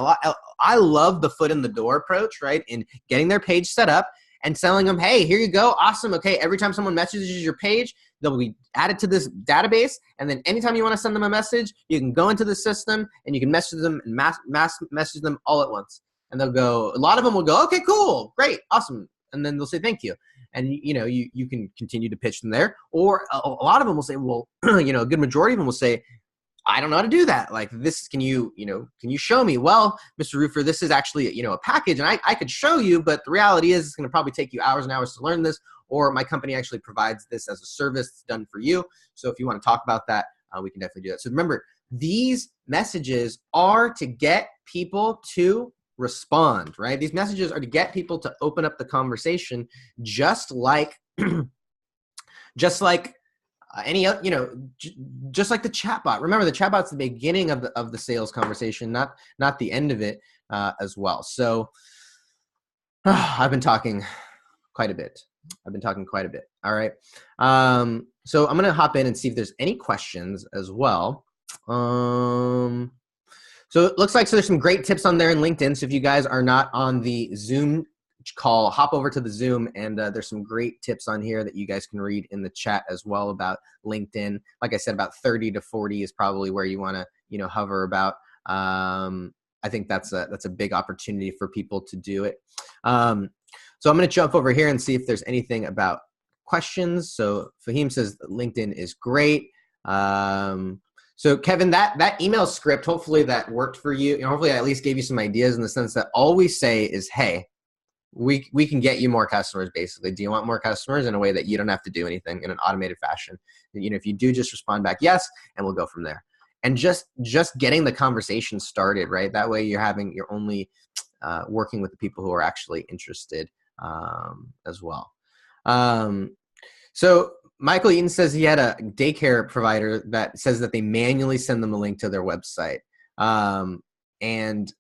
I love the foot in the door approach, right? In getting their page set up and telling them, hey, here you go. Awesome. Okay. Every time someone messages your page, they'll be added to this database. And then anytime you want to send them a message, you can go into the system and you can message them and mass message them all at once. And they'll go, a lot of them will go, okay, cool, great, awesome. And then they'll say, thank you. And, you can continue to pitch them there. Or a lot of them will say, well, a good majority of them will say, I don't know how to do that. Like this, can you show me? Well, Mr. Roofer, this is actually, a package, and I could show you, but the reality is it's going to probably take you hours and hours to learn this, or my company actually provides this as a service done for you. So if you want to talk about that, we can definitely do that. So remember, these messages are to get people to respond, right? These messages are to get people to open up the conversation, just like just like the chatbot. Remember, the chatbot's the beginning of the sales conversation, not the end of it as well. So I've been talking quite a bit. All right. So I'm going to hop in and see if there's any questions as well. So it looks like there's some great tips on there in LinkedIn. So if you guys are not on the Zoom call, hop over to the Zoom, and there's some great tips on here that you guys can read in the chat as well about LinkedIn. Like I said, about 30 to 40 is probably where you want to, hover about. I think that's a big opportunity for people to do it. So I'm going to jump over here and see if there's anything about questions. So Fahim says LinkedIn is great. So Kevin, that email script, hopefully that worked for you. You know, hopefully I at least gave you some ideas in the sense that all we say is, hey, we can get you more customers, basically. Do you want more customers, in a way that you don't have to do anything, in an automated fashion? You know, if you do, just respond back yes, and we'll go from there. And just getting the conversation started, right? That way you're only working with the people who are actually interested as well. So Michael Eaton says he had a daycare provider that says that they manually send them a link to their website. And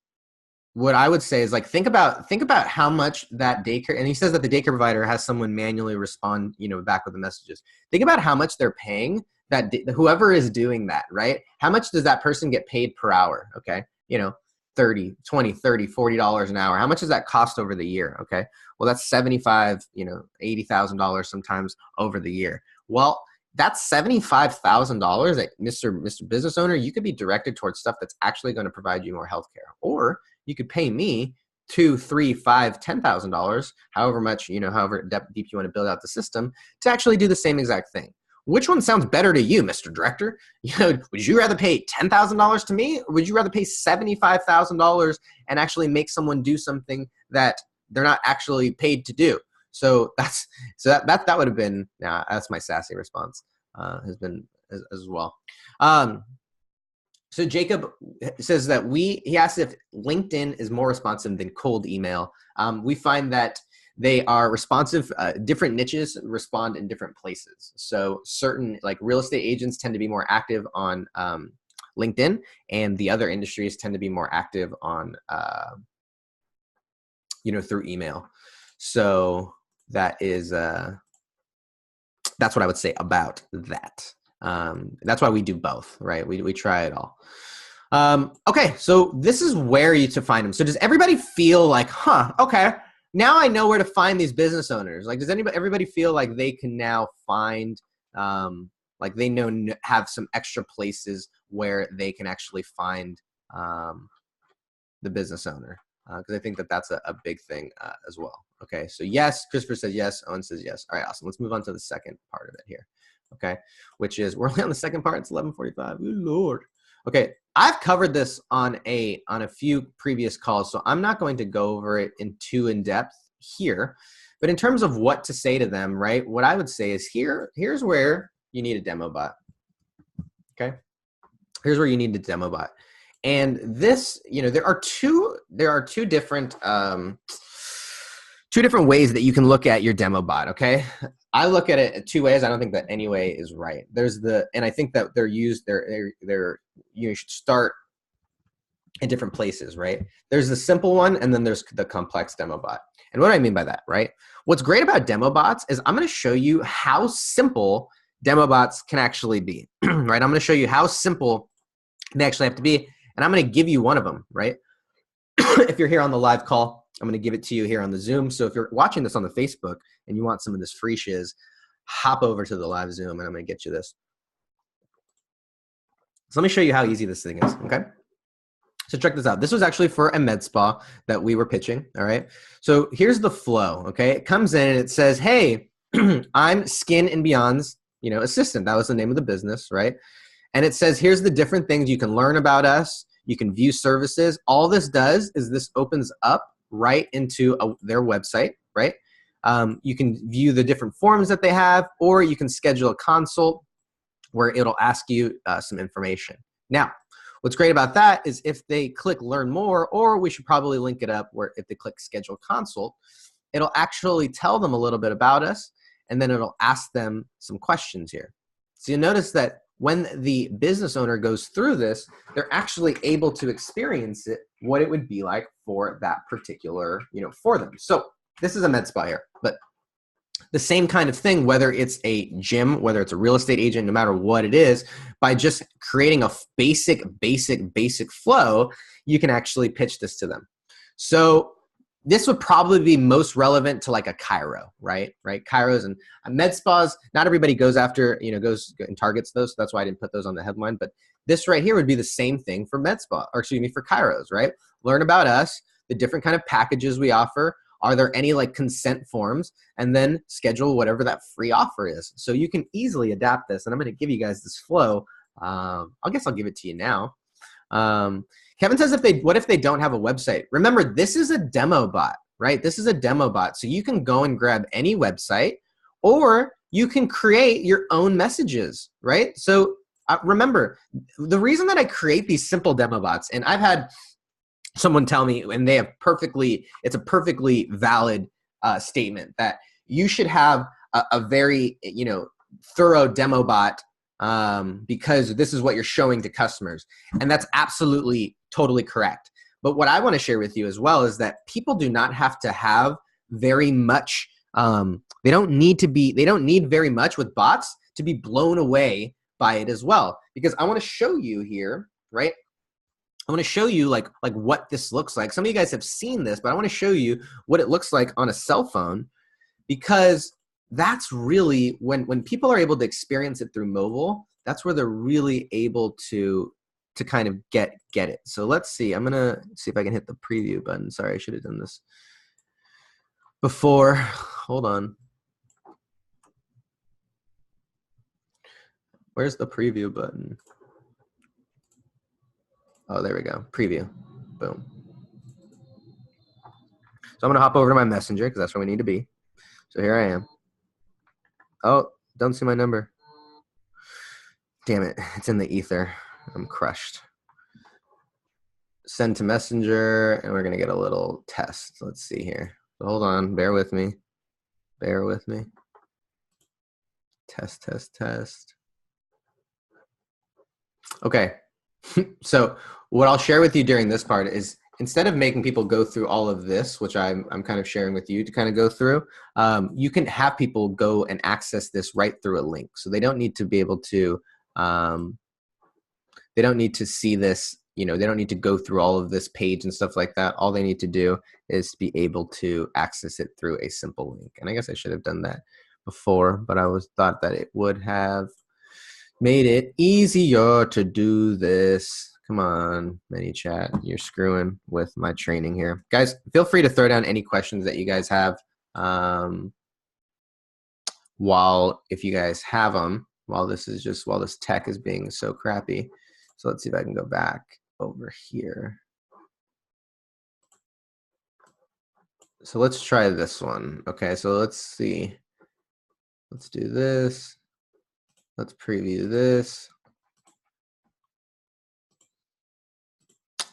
what I would say is, like, think about how much that daycare, and he says that the daycare provider has someone manually respond, you know, back with the messages. Think about how much they're paying that whoever is doing that, right? How much does that person get paid per hour? Okay. You know, $30, $20, $30, $40 an hour. How much does that cost over the year? Okay. Well, that's $75, you know, $80,000 sometimes over the year. Well, that's $75,000 that Mr. Business Owner, you could be directed towards stuff that's actually going to provide you more healthcare. Or you could pay me $2,000, $3,000, $5,000, $10,000, however much, you know, however deep you want to build out the system, to actually do the same exact thing. Which one sounds better to you, Mr. Director? You know, would you rather pay $10,000 to me, or would you rather pay $75,000 and actually make someone do something that they're not actually paid to do? So that would have been, that's my sassy response, has been as well. So Jacob says that he asked if LinkedIn is more responsive than cold email. We find that they are responsive. Different niches respond in different places. So certain, like, real estate agents tend to be more active on LinkedIn, and the other industries tend to be more active on, you know, through email. So that is, that's what I would say about that. That's why we do both, right? We try it all. Okay, so this is where you to find them. So does everybody feel like, okay, now I know where to find these business owners? Like, does everybody feel like they can now find, like, they have some extra places where they can actually find the business owner? Because I think that's a big thing as well. Okay, so yes, Christopher says yes, Owen says yes. All right, awesome. Let's move on to the second part of it here. Okay, which is, we're only on the second part. It's 11:45. Good Lord. Okay, I've covered this on a few previous calls, so I'm not going to go over it in depth here. But in terms of what to say to them, right? What I would say is here's where you need a demo bot. Okay, here's where you need a demo bot, and this, you know, there are two different ways that you can look at your demo bot. Okay. I look at it two ways. I don't think that any way is right. And I think that you should start in different places, right? There's the simple one, and then there's the complex demo bot. And what do I mean by that, right? What's great about demo bots is I'm going to show you how simple demo bots can actually be, right? I'm going to show you how simple they actually have to be, and I'm going to give you one of them, right? If you're here on the live call, I'm going to give it to you here on the Zoom. So if you're watching this on the Facebook and you want some of this free shiz, hop over to the live Zoom and I'm going to get you this. So let me show you how easy this thing is, okay? So check this out. This was actually for a med spa that we were pitching, all right? So here's the flow, okay? It comes in and it says, hey, I'm Skin and Beyond's, you know, assistant. That was the name of the business, right? And it says, here's the different things you can learn about us. You can view services. All this does is this opens up right into their website, right? You can view the different forms that they have, or you can schedule a consult where it'll ask you some information. Now, what's great about that is if they click learn more, or we should probably link it up where if they click schedule consult, it'll actually tell them a little bit about us, and then it'll ask them some questions here. So you'll notice that when the business owner goes through this, they're actually able to experience it, what it would be like for that particular, you know, for them. So this is a med spa here, but the same kind of thing, whether it's a gym, whether it's a real estate agent, no matter what it is, by just creating a basic flow, you can actually pitch this to them. So this would probably be most relevant to like a chiro, right? Chiros and med spas. Not everybody goes after, goes and targets those. So that's why I didn't put those on the headline. But this right here would be the same thing for med spa, or excuse me, for chiros, right? Learn about us, the different kind of packages we offer. Are there any like consent forms? And then schedule whatever that free offer is. So you can easily adapt this. And I'm going to give you guys this flow. I guess I'll give it to you now. Kevin says, what if they don't have a website? Remember, this is a demo bot, right? This is a demo bot. So you can go and grab any website, or you can create your own messages, right? So remember, the reason that I create these simple demo bots, and I've had someone tell me, and they have it's a perfectly valid statement, that you should have a very, thorough demo bot because this is what you're showing to customers. And that's absolutely totally correct. But what I want to share with you as well is that people do not have to have very much, they don't need very much with bots to be blown away by it as well. Because I want to show you here, right? I want to show you like what this looks like. Some of you guys have seen this, but I want to show you what it looks like on a cell phone, because that's really when people are able to experience it through mobile, that's where they're really able to kind of get it. So let's see. I'm gonna see if I can hit the preview button. Sorry, I should have done this before. Hold on. Where's the preview button? Oh, there we go. Preview. Boom. So I'm gonna hop over to my messenger because that's where we need to be. So here I am. Oh, don't see my number. Damn it, it's in the ether. I'm crushed. Send to messenger, and we're gonna get a little test. Let's see here. So hold on, bear with me. Bear with me. Test, test, test. Okay, so what I'll share with you during this part is, instead of making people go through all of this, which I'm kind of sharing with you to kind of go through, you can have people go and access this right through a link. So they don't need to be able to, they don't need to see this, they don't need to go through all of this page and stuff like that. All they need to do is be able to access it through a simple link. And I guess I should have done that before, but I thought that it would have made it easier to do this. Come on, ManyChat, you're screwing with my training here. Guys, feel free to throw down any questions that you guys have if you guys have them, while this tech is being so crappy. So let's see if I can go back over here. So let's try this one. Okay, so let's see. Let's do this. Let's preview this.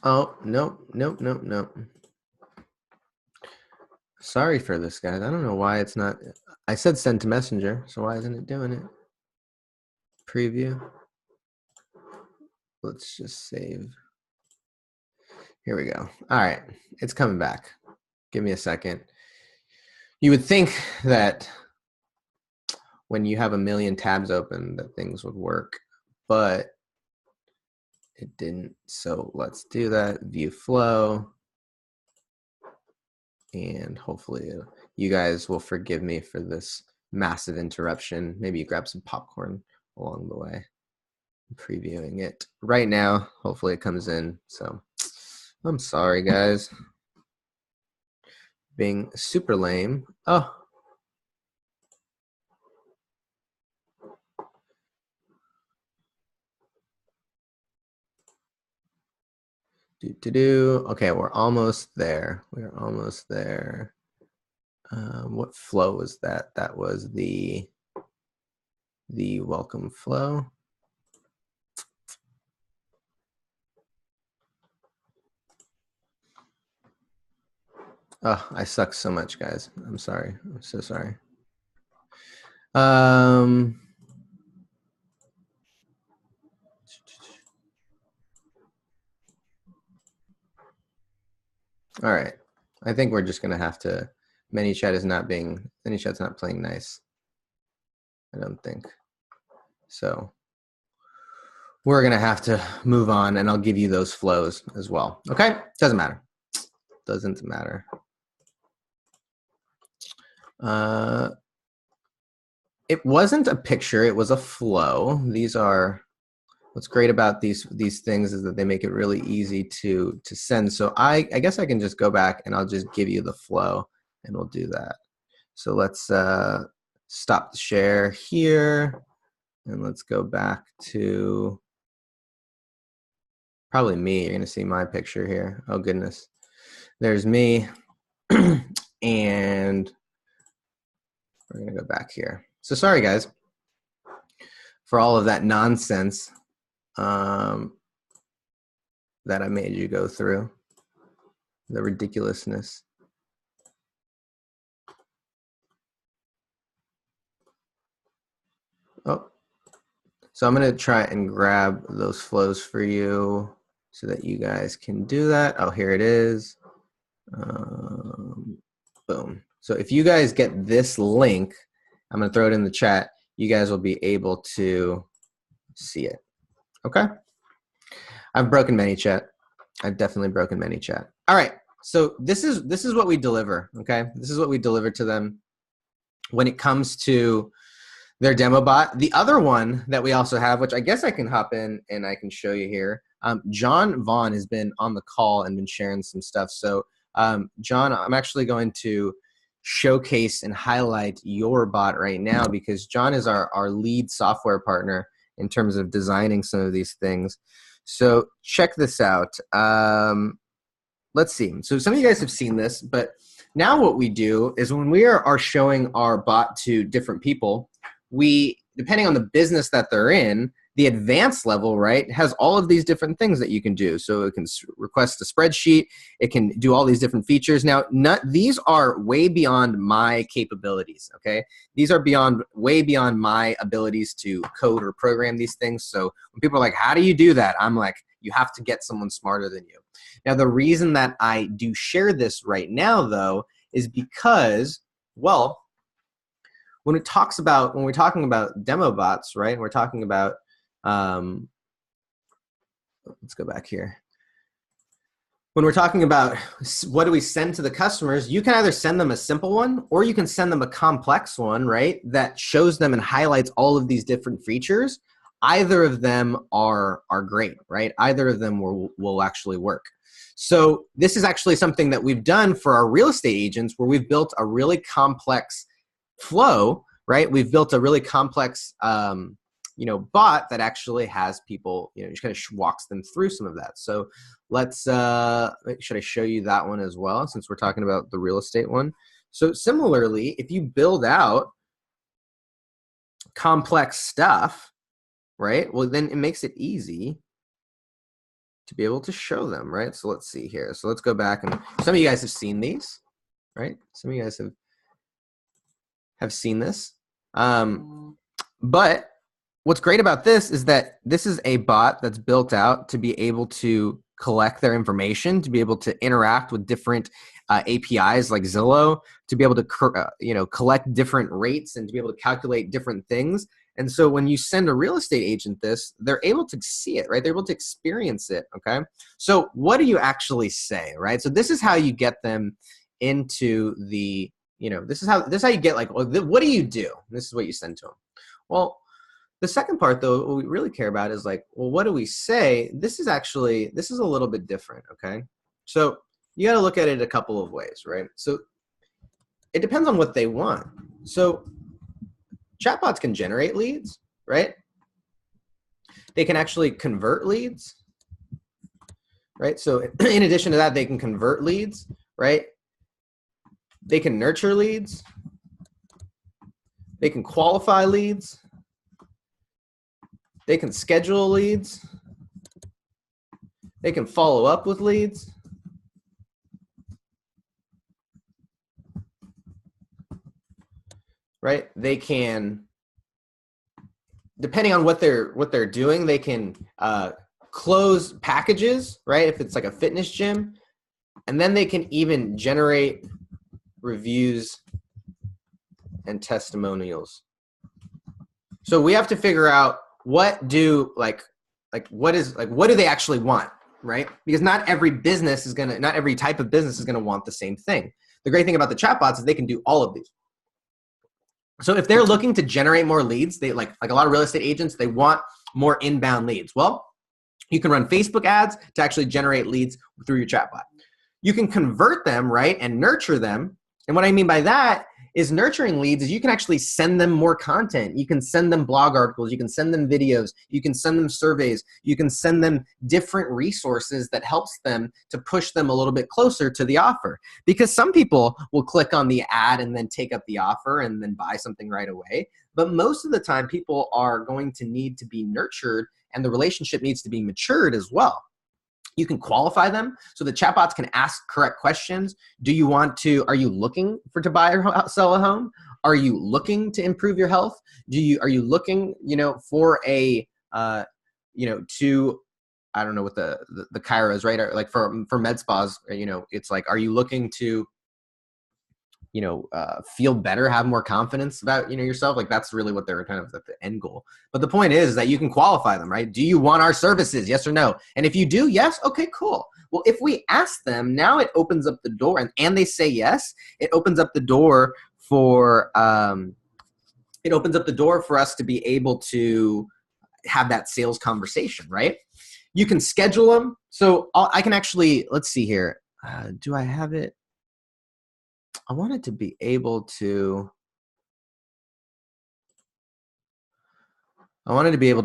Oh, nope. Sorry for this, guys. I don't know why it's not. I said send to messenger, so why isn't it doing it? Preview. Let's just save. Here we go. All right, it's coming back. Give me a second. You would think that when you have a million tabs open that things would work, but it didn't. So let's do that. View flow. And hopefully you guys will forgive me for this massive interruption. Maybe you grab some popcorn along the way. I'm previewing it right now. Hopefully it comes in. So I'm sorry, guys. Being super lame. Oh. Okay, we're almost there. We're almost there. What flow was that? That was the welcome flow. Oh, I suck so much, guys. I'm sorry. I'm so sorry. All right. I think we're just gonna have to. ManyChat's not playing nice. I don't think. So we're gonna have to move on, and I'll give you those flows as well. Okay? Doesn't matter. Doesn't matter. Uh, it wasn't a picture, it was a flow. These are, what's great about these things is that they make it really easy to send. So I guess I can just go back and I'll just give you the flow and we'll do that. So let's stop the share here and let's go back to probably me. You're gonna see my picture here. Oh goodness, there's me. And we're gonna go back here. So sorry guys for all of that nonsense that I made you go through, the ridiculousness. Oh, so I'm gonna try and grab those flows for you so that you guys can do that. Oh, here it is. Boom. So if you guys get this link, I'm gonna throw it in the chat. You guys will be able to see it. Okay. I've broken ManyChat. I've definitely broken ManyChat. All right. So this is what we deliver. Okay. This is what we deliver to them when it comes to their demo bot. The other one that we also have, which I guess I can hop in and I can show you here. John Vaughn has been on the call and been sharing some stuff. So John, I'm actually going to showcase and highlight your bot right now because John is our lead software partner in terms of designing some of these things. So check this out. Let's see. So some of you guys have seen this, but now what we do is when we are showing our bot to different people, we, depending on the business that they're in, the advanced level, right, has all of these different things that you can do. So it can request a spreadsheet. It can do all these different features. Now, these are way beyond my capabilities, okay? These are way beyond my abilities to code or program these things. So when people are like, how do you do that? I'm like, you have to get someone smarter than you. Now, the reason that I do share this right now, though, is because, well, when we're talking about demo bots, right, we're talking about, let's go back here. When we're talking about what do we send to the customers, you can either send them a simple one or you can send them a complex one, right, that shows them and highlights all of these different features. Either of them are great, right? Either of them will actually work. So this is actually something that we've done for our real estate agents where we've built a really complex flow, right? We've built a really complex bot that actually has people, just kind of walks them through some of that. So let's, should I show you that one as well, since we're talking about the real estate one? So similarly, if you build out complex stuff, right, well, then it makes it easy to be able to show them, right? So let's see here. So let's go back, and some of you guys have seen these, right? Some of you guys have seen this. But what's great about this is that this is a bot that's built out to be able to collect their information, to be able to interact with different APIs like Zillow, to be able to collect different rates and to be able to calculate different things. And so when you send a real estate agent this, they're able to see it, right? They're able to experience it, okay? So what do you actually say, right? So this is how you get them into the, this is how you get, like, what do you do? This is what you send to them. Well, the second part, though, what we really care about is like, well, what do we say? This is a little bit different, okay? So you got to look at it a couple of ways, right? So it depends on what they want. So chatbots can generate leads, right? They can actually convert leads, right? So in addition to that, they can convert leads, right? They can nurture leads. They can qualify leads. They can schedule leads. They can follow up with leads. Right? They can, depending on what they're doing, they can close packages, right? If it's like a fitness gym, and then they can even generate reviews and testimonials. So we have to figure out what do what do they actually want, right? Because not every type of business is gonna want the same thing. The great thing about the chatbots is they can do all of these. So if they're looking to generate more leads, they like a lot of real estate agents, they want more inbound leads. Well, you can run Facebook ads to actually generate leads through your chatbot. You can convert them, right, and nurture them. And what I mean by that is nurturing leads is you can actually send them more content. You can send them blog articles. You can send them videos. You can send them surveys. You can send them different resources that helps them to push them a little bit closer to the offer. Because some people will click on the ad and then take up the offer and then buy something right away. But most of the time, people are going to need to be nurtured, and the relationship needs to be matured as well. You can qualify them so the chatbots can ask correct questions. Are you looking to buy or sell a home? Are you looking to improve your health? Are you looking, for a, I don't know what the Chiros, right? Or like for med spas, it's like, are you looking to, feel better, have more confidence about, yourself? Like that's really what they're kind of the end goal. But the point is that you can qualify them, right? Do you want our services? Yes or no? And if you do, yes, okay, cool. Well, if we ask them, now it opens up the door and they say yes, it opens up the door for, us to be able to have that sales conversation, right? You can schedule them. So I can actually, let's see here. Do I have it? I wanted to be able to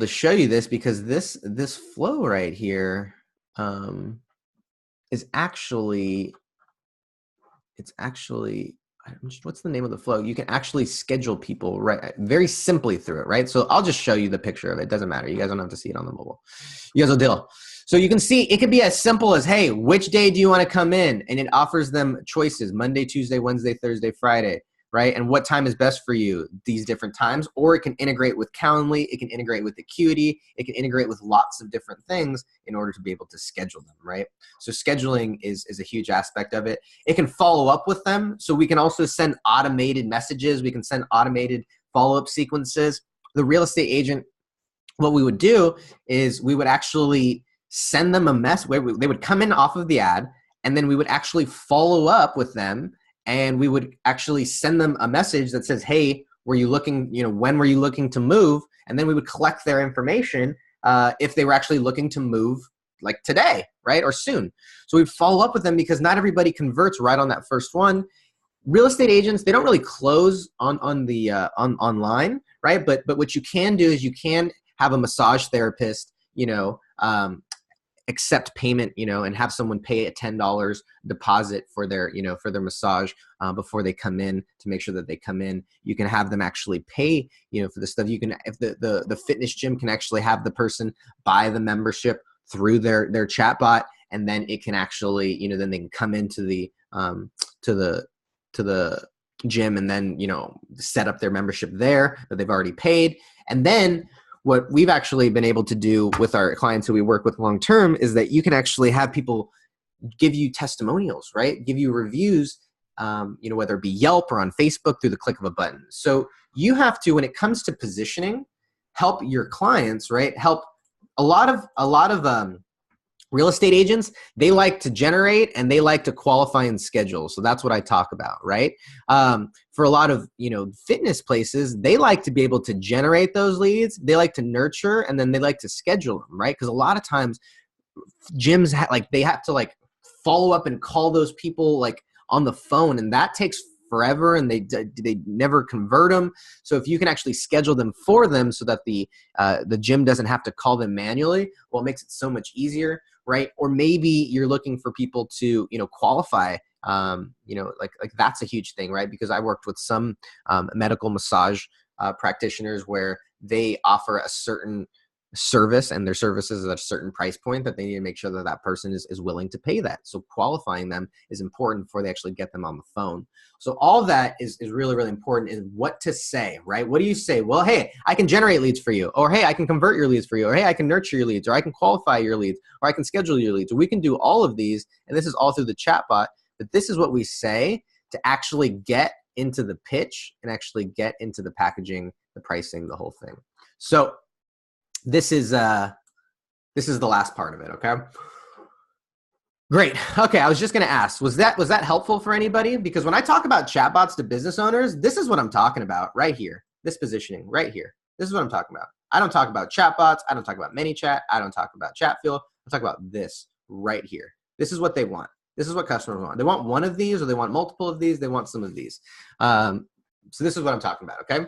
show you this because this flow right here is actually, what's the name of the flow? You can actually schedule people right very simply through it, right? So I'll just show you the picture of it. It doesn't matter. You guys don't have to see it on the mobile. You guys will deal. So you can see it could be as simple as, hey, which day do you want to come in? And it offers them choices: Monday, Tuesday, Wednesday, Thursday, Friday, right? And what time is best for you, these different times. Or it can integrate with Calendly, it can integrate with Acuity, it can integrate with lots of different things in order to be able to schedule them, right? So scheduling is a huge aspect of it. It can follow up with them. So we can also send automated messages. We can send automated follow-up sequences. The real estate agent, what we would do is we would actually send them a mess where they would come in off of the ad, and then we would actually follow up with them, and we would actually send them a message that says, hey, were you looking, when were you looking to move? And then we would collect their information if they were actually looking to move like today, right, or soon. So we'd follow up with them because not everybody converts right on that first one. Real estate agents, they don't really close online, right? But what you can do is you can have a massage therapist, accept payment, and have someone pay a $10 deposit for their, for their massage before they come in, to make sure that they come in. You can have them actually pay, for the stuff. You can, if the fitness gym can actually have the person buy the membership through their chatbot, and then it can actually, then they can come into the to the gym and then, set up their membership there that they've already paid. And then what we've actually been able to do with our clients who we work with long term is that you can actually have people give you testimonials, right? Give you reviews, whether it be Yelp or on Facebook, through the click of a button. So you have to, when it comes to positioning, help your clients, right? Help a lot of real estate agents, they like to generate and they like to qualify and schedule. So that's what I talk about, right? For a lot of, fitness places, they like to be able to generate those leads. They like to nurture, and then they like to schedule them, right? Because a lot of times gyms they have to follow up and call those people on the phone, and that takes forever, and they never convert them. So if you can actually schedule them for them so that the gym doesn't have to call them manually, well, it makes it so much easier, right? Or maybe you're looking for people to, qualify, that's a huge thing, right? Because I worked with some medical massage practitioners where they offer a certain service, and their services at a certain price point that they need to make sure that that person is willing to pay that. So qualifying them is important before they actually get them on the phone. So all of that is really, really important, is what to say, right? What do you say? Well, hey, I can generate leads for you, or hey, I can convert your leads for you, or hey, I can nurture your leads, or I can qualify your leads, or I can schedule your leads. We can do all of these, and this is all through the chatbot. But this is what we say to actually get into the pitch and actually get into the packaging, the pricing, the whole thing. So this is the last part of it, okay? Great. Okay, I was just going to ask, was that helpful for anybody? Because when I talk about chatbots to business owners, this is what I'm talking about right here. This positioning right here. This is what I'm talking about. I don't talk about chatbots. I don't talk about ManyChat. I don't talk about Chatfuel. I talk about this right here. This is what they want. This is what customers want. They want one of these, or they want multiple of these. They want some of these. So this is what I'm talking about, okay?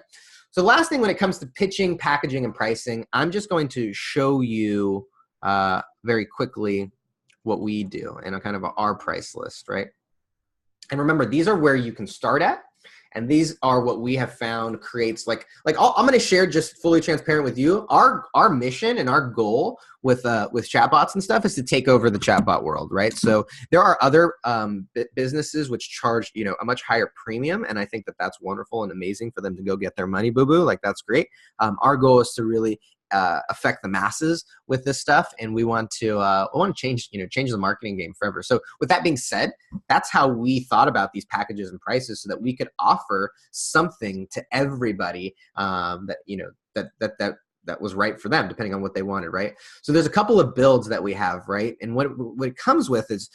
So last thing when it comes to pitching, packaging, and pricing, I'm just going to show you very quickly what we do and a kind of our price list, right? And remember, these are where you can start at, and these are what we have found creates I'm going to share, just fully transparent with you. Our mission and our goal with chatbots and stuff is to take over the chatbot world, right? So there are other businesses which charge a much higher premium, and I think that that's wonderful and amazing for them to go get their money, boo-boo. Like, that's great. Our goal is to really affect the masses with this stuff, and we want to change the marketing game forever. So with that being said, that's how we thought about these packages and prices, so that we could offer something to everybody that was right for them, depending on what they wanted, right? So there's a couple of builds that we have, right? And what it comes with is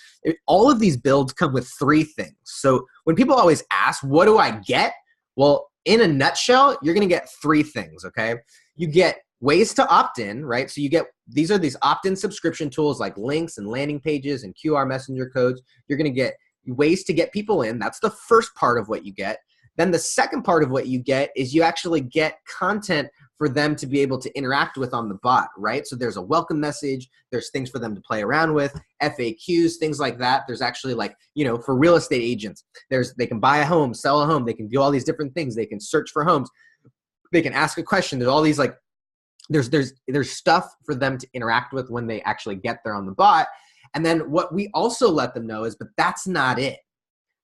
all of these builds come with three things. So when people always ask, what do I get? Well, in a nutshell, you're going to get three things, okay? You get ways to opt in, right? So you get, these are these opt-in subscription tools like links and landing pages and QR messenger codes. You're going to get ways to get people in. That's the first part of what you get. Then the second part of what you get is you actually get content for them to be able to interact with on the bot, right? So there's a welcome message, there's things for them to play around with, FAQs, things like that. There's actually, like, for real estate agents, they can buy a home, sell a home, they can do all these different things. They can search for homes, they can ask a question. There's all these, like, there's stuff for them to interact with when they actually get there on the bot. And then what we also let them know is, but that's not it.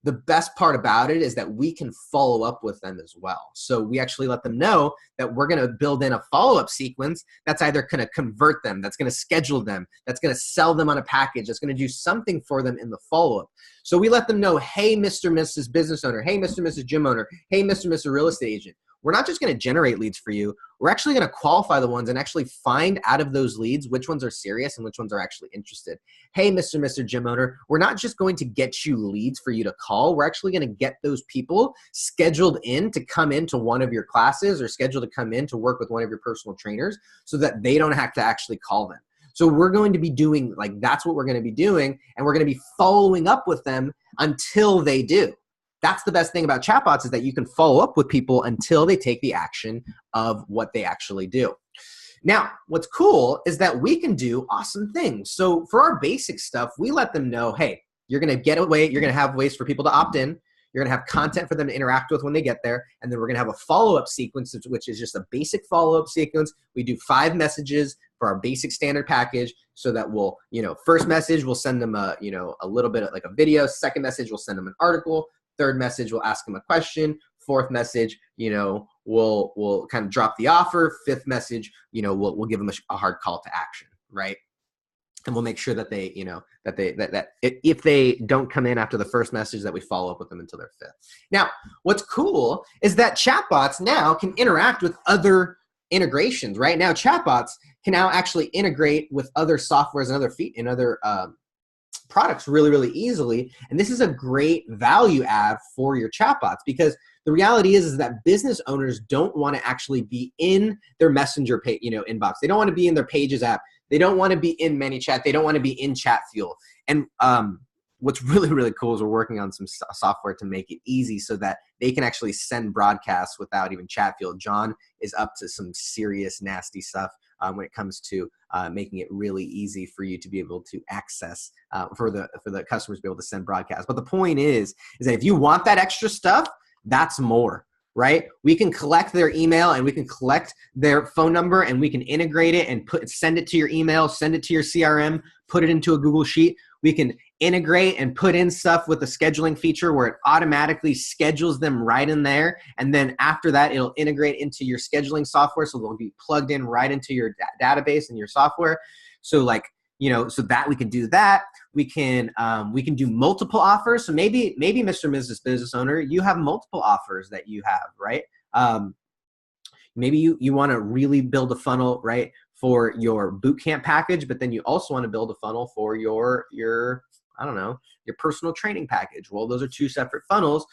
The best part about it is that we can follow up with them as well. So we actually let them know that we're going to build in a follow-up sequence that's either going to convert them, that's going to schedule them, that's going to sell them on a package, that's going to do something for them in the follow-up. So we let them know, hey, Mr. and Mrs. Business Owner, hey, Mr. and Mrs. Gym Owner, hey, Mr. and Mrs. Real Estate Agent. We're not just going to generate leads for you. We're actually going to qualify the ones and actually find out of those leads which ones are serious and which ones are actually interested. Hey, Mr. and Mr. Gym Owner, we're not just going to get you leads for you to call. We're actually going to get those people scheduled in to come into one of your classes, or scheduled to come in to work with one of your personal trainers, so that they don't have to actually call them. So we're going to be doing, that's what we're going to be doing, and we're going to be following up with them until they do. That's the best thing about chatbots, is that you can follow up with people until they take the action of what they actually do. Now, what's cool is that we can do awesome things. So for our basic stuff, we let them know, hey, you're going to have ways for people to opt in. You're going to have content for them to interact with when they get there. And then we're going to have a follow-up sequence, which is just a basic follow-up sequence. We do 5 messages for our basic standard package, so that we'll, first message, we'll send them a little bit of like a video. Second message, we'll send them an article. Third message, we'll ask them a question. Fourth message, we'll kind of drop the offer. Fifth message, we'll give them a hard call to action, right? And we'll make sure that they, that if they don't come in after the first message, that we follow up with them until their fifth. Now, what's cool is that chatbots now can interact with other integrations. Right now, chatbots can now actually integrate with other softwares and other products really, really easily. And this is a great value add for your chatbots, because the reality is that business owners don't want to actually be in their messenger page, inbox. They don't want to be in their Pages app. They don't want to be in ManyChat. They don't want to be in Chatfuel. And what's really, really cool is we're working on some software to make it easy so that they can actually send broadcasts without even Chatfuel. John is up to some serious nasty stuff when it comes to making it really easy for you to be able to access, for the customers to be able to send broadcasts. But the point is that if you want that extra stuff, that's more, right? We can collect their email and we can collect their phone number and we can integrate it and send it to your email, send it to your CRM, put it into a Google Sheet. We can integrate and put in stuff with the scheduling feature where it automatically schedules them right in there. And then after that, it'll integrate into your scheduling software. So they'll be plugged in right into your database and your software. So so that we can do that. We can do multiple offers. So maybe Mr. and Mrs. Business Owner, you have multiple offers that you have, right? Maybe you want to really build a funnel, right, for your bootcamp package, but then you also want to build a funnel for your I don't know, your personal training package. Well, those are two separate funnels.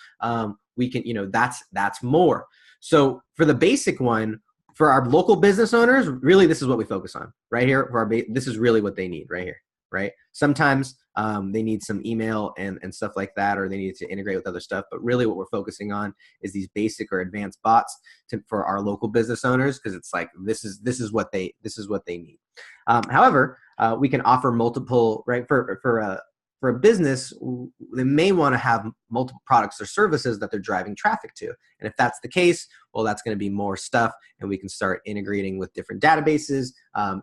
We can, that's more. So for the basic one, for our local business owners, really, this is what we focus on right here. This is really what they need right here, right? Sometimes they need some email and stuff like that, or they need to integrate with other stuff. But really what we're focusing on is these basic or advanced bots for our local business owners, because it's like, this is what they need. However, we can offer multiple, right? For a business, they may want to have multiple products or services that they're driving traffic to. And if that's the case, well, that's going to be more stuff, and we can start integrating with different databases.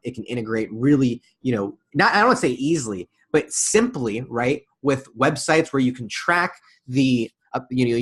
It can integrate really, I don't want to say easily, but simply, right, with websites where you can track you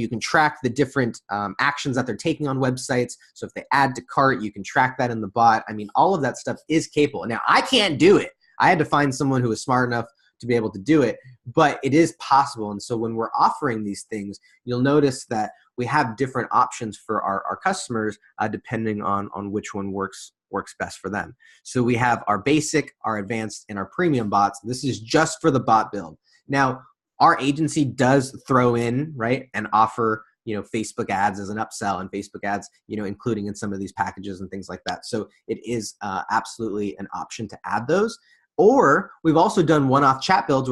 can track the different actions that they're taking on websites. So if they add to cart, you can track that in the bot. I mean, all of that stuff is capable. Now, I can't do it. I had to find someone who was smart enough to be able to do it, but it is possible. And so when we're offering these things, you'll notice that we have different options for our customers depending on which one works best for them. So we have our basic, our advanced, and our premium bots. This is just for the bot build. Now, our agency does throw in, right, and offer, Facebook ads as an upsell, and Facebook ads, including in some of these packages and things like that. So it is absolutely an option to add those. Or we've also done one-off chatbot builds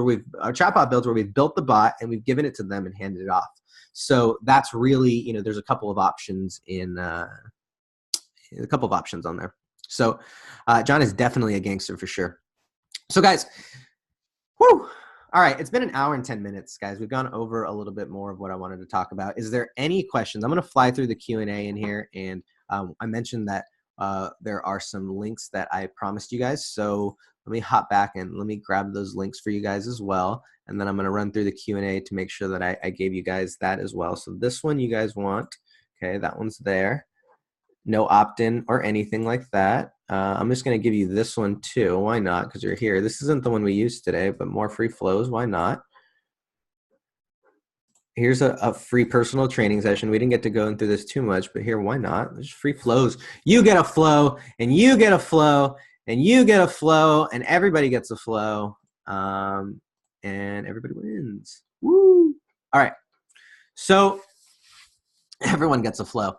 where we've built the bot and we've given it to them and handed it off. So that's really, there's a couple of options on there. So John is definitely a gangster for sure. So guys, whew. All right, it's been an hour and 10 minutes, guys. We've gone over a little bit more of what I wanted to talk about. Is there any questions? I'm going to fly through the Q&A in here, and I mentioned that there are some links that I promised you guys. So let me hop back and let me grab those links for you guys as well. And then I'm going to run through the Q&A to make sure that I gave you guys that as well. So this one you guys want. Okay, that one's there. No opt-in or anything like that. I'm just going to give you this one too. Why not? Because you're here. This isn't the one we used today, but more free flows. Why not? Here's a free personal training session. We didn't get to go into this too much, but here, why not? There's free flows. You get a flow, and you get a flow, and you get a flow, and everybody gets a flow, and everybody wins. Woo! All right. So everyone gets a flow.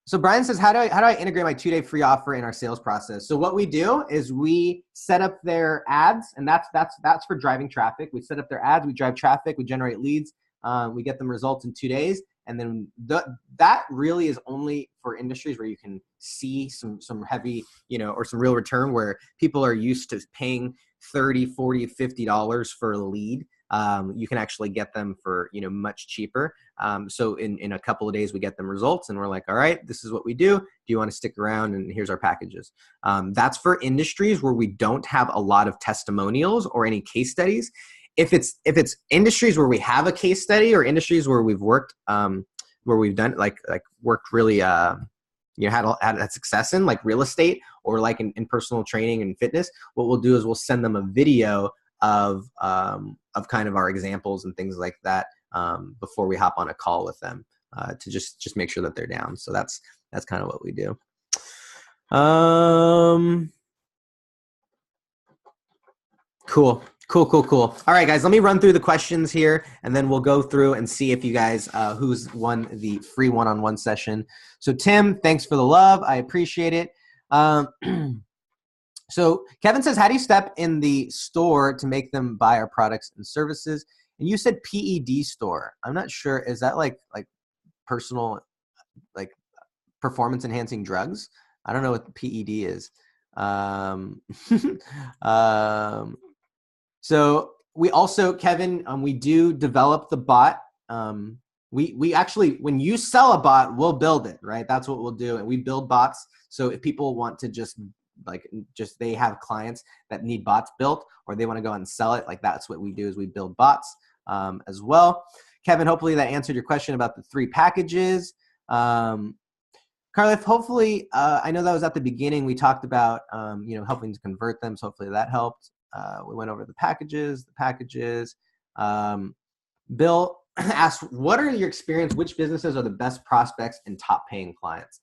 So Brian says, how do I integrate my 2-day free offer in our sales process? So what we do is we set up their ads, and that's for driving traffic. We set up their ads, we drive traffic, we generate leads, we get them results in 2 days. And then that really is only for industries where you can see some heavy, or some real return, where people are used to paying $30, $40, $50 for a lead. You can actually get them for, much cheaper. So in a couple of days, we get them results, and we're like, all right, this is what we do. Do you want to stick around? And here's our packages. That's for industries where we don't have a lot of testimonials or any case studies. If it's industries where we have a case study, or industries where we've worked, where we've done like worked really, had success in, like real estate, or like in personal training and fitness, what we'll do is we'll send them a video of kind of our examples and things like that before we hop on a call with them to just make sure that they're down. So that's kind of what we do. Cool. All right, guys, let me run through the questions here, and then we'll go through and see if you guys, who's won the free one-on-one session. So Tim, thanks for the love. I appreciate it. So Kevin says, how do you step in the store to make them buy our products and services? And you said PED store. I'm not sure. Is that like personal, like performance enhancing drugs? I don't know what the PED is. So we also, Kevin, we do develop the bot. We actually, when you sell a bot, we'll build it, right? That's what we'll do. And we build bots. So if people want to just they have clients that need bots built, or they want to go and sell it, like that's what we do, is we build bots as well. Kevin, hopefully that answered your question about the 3 packages. Carla, hopefully, I know that was at the beginning. We talked about, helping to convert them. So hopefully that helped. We went over the packages. Bill asked, what are your experience? Which businesses are the best prospects and top paying clients?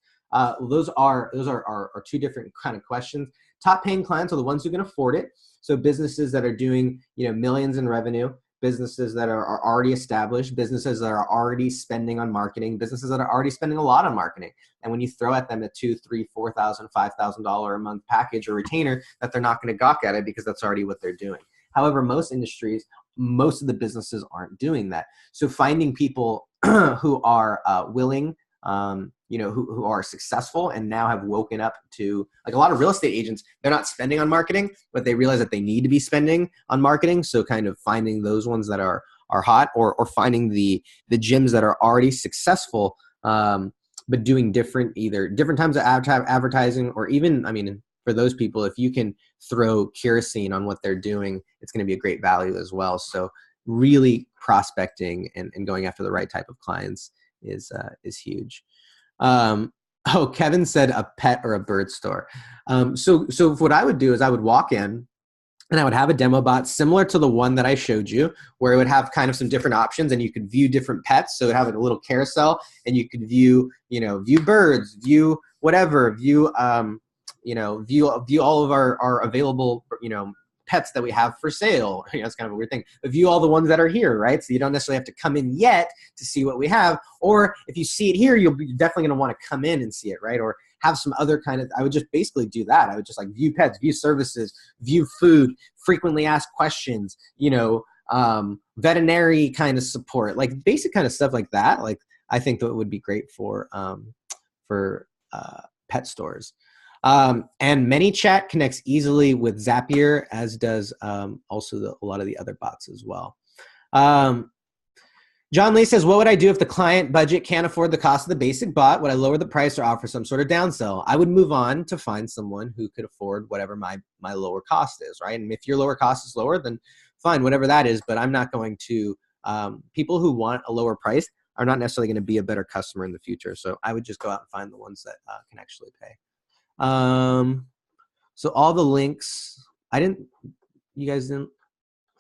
Those are 2 different kind of questions. top paying clients are the ones who can afford it. So businesses that are doing, millions in revenue, businesses that are already established, businesses that are already spending on marketing, businesses that are already spending a lot on marketing. And when you throw at them a $2,000, $3,000, $4,000, $5,000 a month package or retainer, that they're not going to gawk at it because that's already what they're doing. However, most industries, most of the businesses aren't doing that. So finding people who are willing, who are successful and now have woken up to, like a lot of real estate agents, they're not spending on marketing, but they realize that they need to be spending on marketing. So kind of finding those ones that are hot, or finding the gyms that are already successful, but doing different times of advertising, or even, for those people, if you can throw kerosene on what they're doing, it's going to be a great value as well. So really prospecting and going after the right type of clients is huge. Kevin said a pet or a bird store. So what I would do is I would walk in and I would have a demo bot similar to the one that I showed you, where it would have kind of some different options and you could view different pets. So it would have a little carousel and you could view birds, view whatever, view all of our available, pets that we have for sale. It's kind of a weird thing. But view all the ones that are here, right? So you don't necessarily have to come in yet to see what we have. Or if you see it here, you'll be definitely going to want to come in and see it, right? Or have some other kind of, I would just basically do that. I would just view pets, view services, view food, frequently asked questions, veterinary kind of support, like basic kind of stuff like that. Like I think that would be great for pet stores. And ManyChat connects easily with Zapier, as does also a lot of the other bots as well. John Lee says, what would I do if the client budget can't afford the cost of the basic bot? Would I lower the price or offer some sort of downsell? I would move on to find someone who could afford whatever my lower cost is, right? And if your lower cost is lower, then fine, whatever that is. But I'm not going to, people who want a lower price are not necessarily going to be a better customer in the future. So I would just go out and find the ones that can actually pay. So all the links, I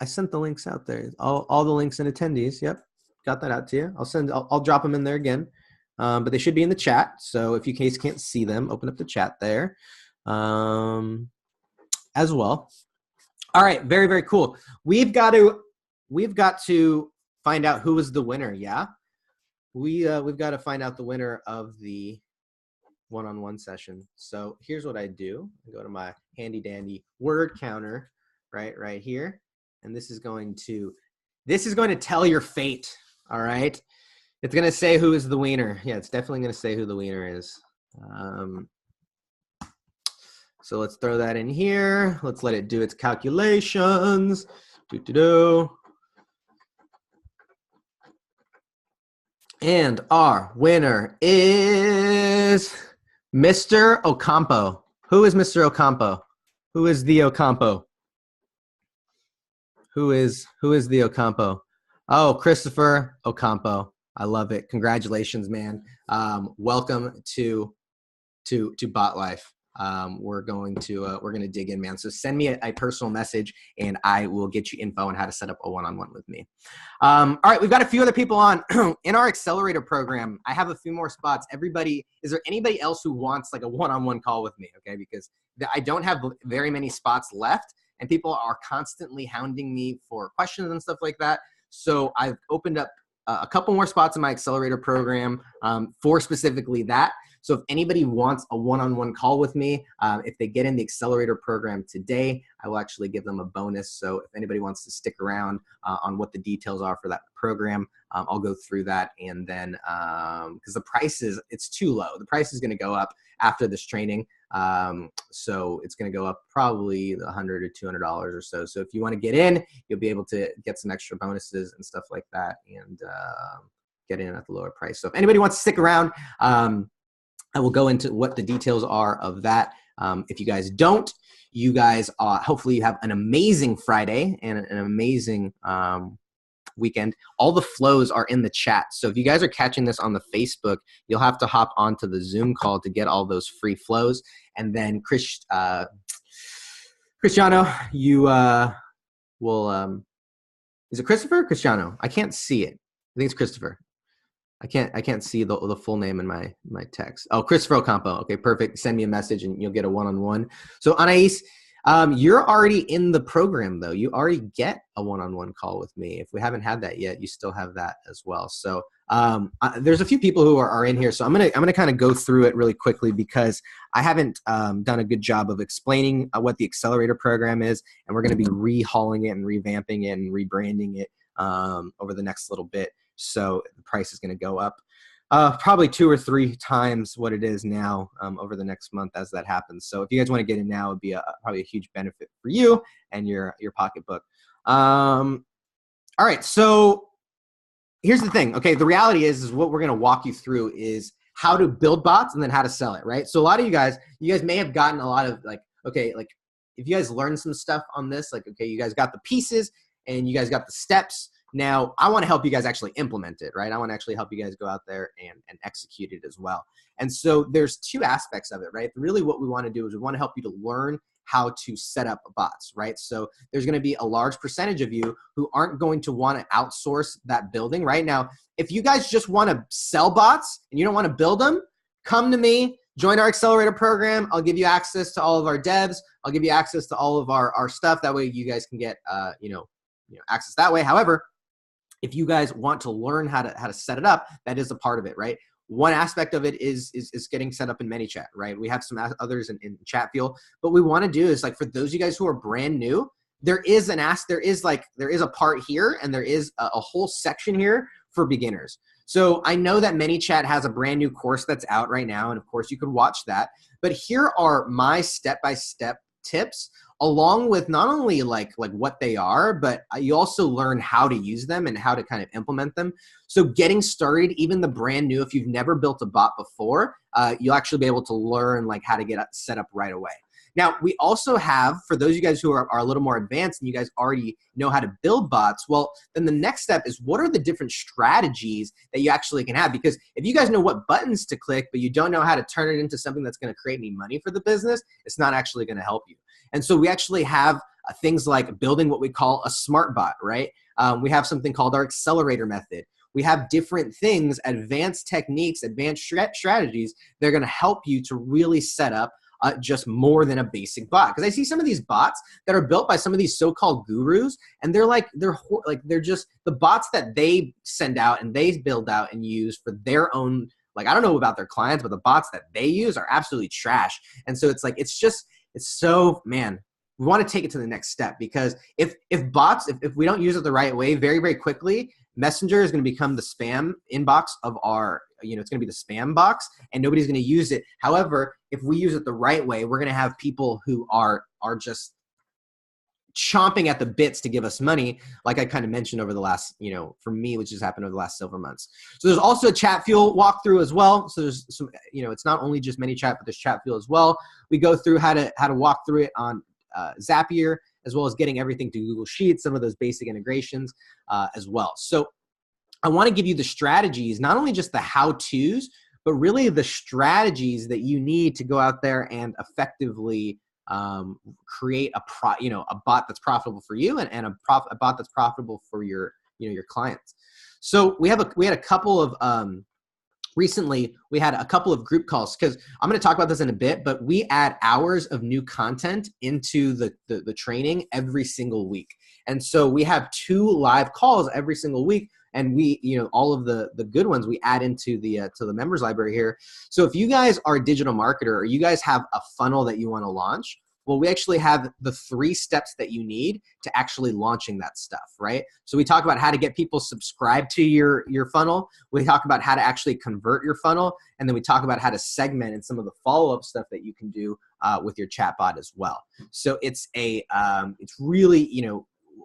sent the links out there. All the links and attendees. Yep. Got that out to you. I'll drop them in there again. But they should be in the chat. So if you can't see them, open up the chat there, as well. All right. Very, very cool. We've got to find out who is the winner. Yeah. We've got to find out the winner of the one-on-one session. So here's what I do. I go to my handy dandy word counter right here. And this is going to tell your fate. All right. It's going to say who is the winner. Yeah, it's definitely going to say who the winner is. So let's throw that in here. Let's let it do its calculations. And our winner is Mr. Ocampo. Who is Mr. Ocampo? Who is the Ocampo? Who is the Ocampo? Oh, Christopher Ocampo. I love it. Congratulations, man. Welcome to Bot Life. We're going to dig in, man. So send me a personal message and I will get you info on how to set up a one-on-one with me. All right. We've got a few other people on in our accelerator program. I have a few more spots. Is there anybody else who wants like a one-on-one call with me? Okay. Because I don't have very many spots left and people are constantly hounding me for questions and stuff like that. So I've opened up a couple more spots in my accelerator program for specifically that. So if anybody wants a one-on-one call with me, if they get in the accelerator program today, I will actually give them a bonus. So if anybody wants to stick around on what the details are for that program, I'll go through that. And then, because the price it's too low. The price is going to go up after this training. So it's going to go up probably $100 or $200 or so. So if you want to get in, you'll be able to get some extra bonuses and stuff like that and get in at the lower price. So if anybody wants to stick around, I will go into what the details are of that. If you guys don't, you guys hopefully you have an amazing Friday and an amazing weekend. All the flows are in the chat. So if you guys are catching this on the Facebook, you'll have to hop onto the Zoom call to get all those free flows. And then Cristiano, you will, is it Christopher or Cristiano? I can't see it. I think it's Christopher. I can't see the full name in my text. Oh, Christopher Ocampo. Okay, perfect. Send me a message and you'll get a one-on-one. So Anais, you're already in the program though. You already get a one-on-one call with me. If we haven't had that yet, you still have that as well. So there's a few people who are in here. So I'm gonna kind of go through it really quickly because I haven't done a good job of explaining what the Accelerator program is, and we're gonna be rehauling it and revamping it and rebranding it over the next little bit. So the price is going to go up probably 2 or 3 times what it is now over the next month as that happens. So if you guys want to get in now, it would be probably a huge benefit for you and your pocketbook. All right, so here's the thing. Okay, the reality is what we're going to walk you through is how to build bots and then how to sell it, right? So a lot of you guys may have gotten a lot of like, okay, like if you guys learned some stuff on this, like, okay, you guys got the pieces and you guys got the steps. Now, I want to help you guys actually implement it, right? I want to actually help you guys go out there and execute it as well. And so there's 2 aspects of it, right? Really what we want to do is we want to help you to learn how to set up bots, right? So there's going to be a large percentage of you who aren't going to want to outsource that building right now. If you guys just want to sell bots and you don't want to build them, come to me, join our accelerator program. I'll give you access to all of our devs. I'll give you access to all of our stuff. That way you guys can get, access that way. However, if you guys want to learn how to set it up, that is a part of it, right? One aspect of it is getting set up in ManyChat, right? We have some others in Chatfuel, but what we want to do is like for those of you guys who are brand new, there is a part here and there is a whole section here for beginners. So I know that ManyChat has a brand new course that's out right now, and of course you could watch that. But here are my step-by-step tips, along with not only like what they are, but you also learn how to use them and how to kind of implement them. So getting started, even the brand new, if you've never built a bot before, you'll actually be able to learn like how to get set up right away. Now, we also have, for those of you guys who are a little more advanced and you guys already know how to build bots, well, then the next step is what are the different strategies that you actually can have? Because if you guys know what buttons to click, but you don't know how to turn it into something that's going to create any money for the business, it's not actually going to help you. And so we actually have things like building what we call a smart bot, right? We have something called our accelerator method. We have different things, advanced techniques, advanced strategies that are going to help you to really set up just more than a basic bot. Because I see some of these bots that are built by some of these so-called gurus, and they're just the bots that they send out and they build out and use for their own. Like, I don't know about their clients, but the bots that they use are absolutely trash. And so it's like man, we want to take it to the next step, because if we don't use it the right way, very, very quickly, Messenger is going to become the spam inbox of it's going to be the spam box and nobody's going to use it. However, if we use it the right way, we're going to have people who are just chomping at the bits to give us money, like I kind of mentioned over the last, for me, which has happened over the last several months. So there's also a Chatfuel walkthrough as well. So there's some, it's not only just ManyChat, but there's Chatfuel as well. We go through how to walk through it on Zapier, as well as getting everything to Google Sheets, some of those basic integrations as well. So I want to give you the strategies, not only just the how-tos, but really the strategies that you need to go out there and effectively create a bot that's profitable for you and a bot that's profitable for your clients. So we had a couple of recently we had a couple of group calls, because I'm going to talk about this in a bit, but we add hours of new content into the training every single week. And so we have 2 live calls every single week. And we, all of the good ones we add into the members library here. So if you guys are a digital marketer or you guys have a funnel that you want to launch, well, we actually have the 3 steps that you need to actually launching that stuff, right? So we talk about how to get people subscribed to your funnel. We talk about how to actually convert your funnel. And then we talk about how to segment and some of the follow-up stuff that you can do with your chatbot as well. So it's really,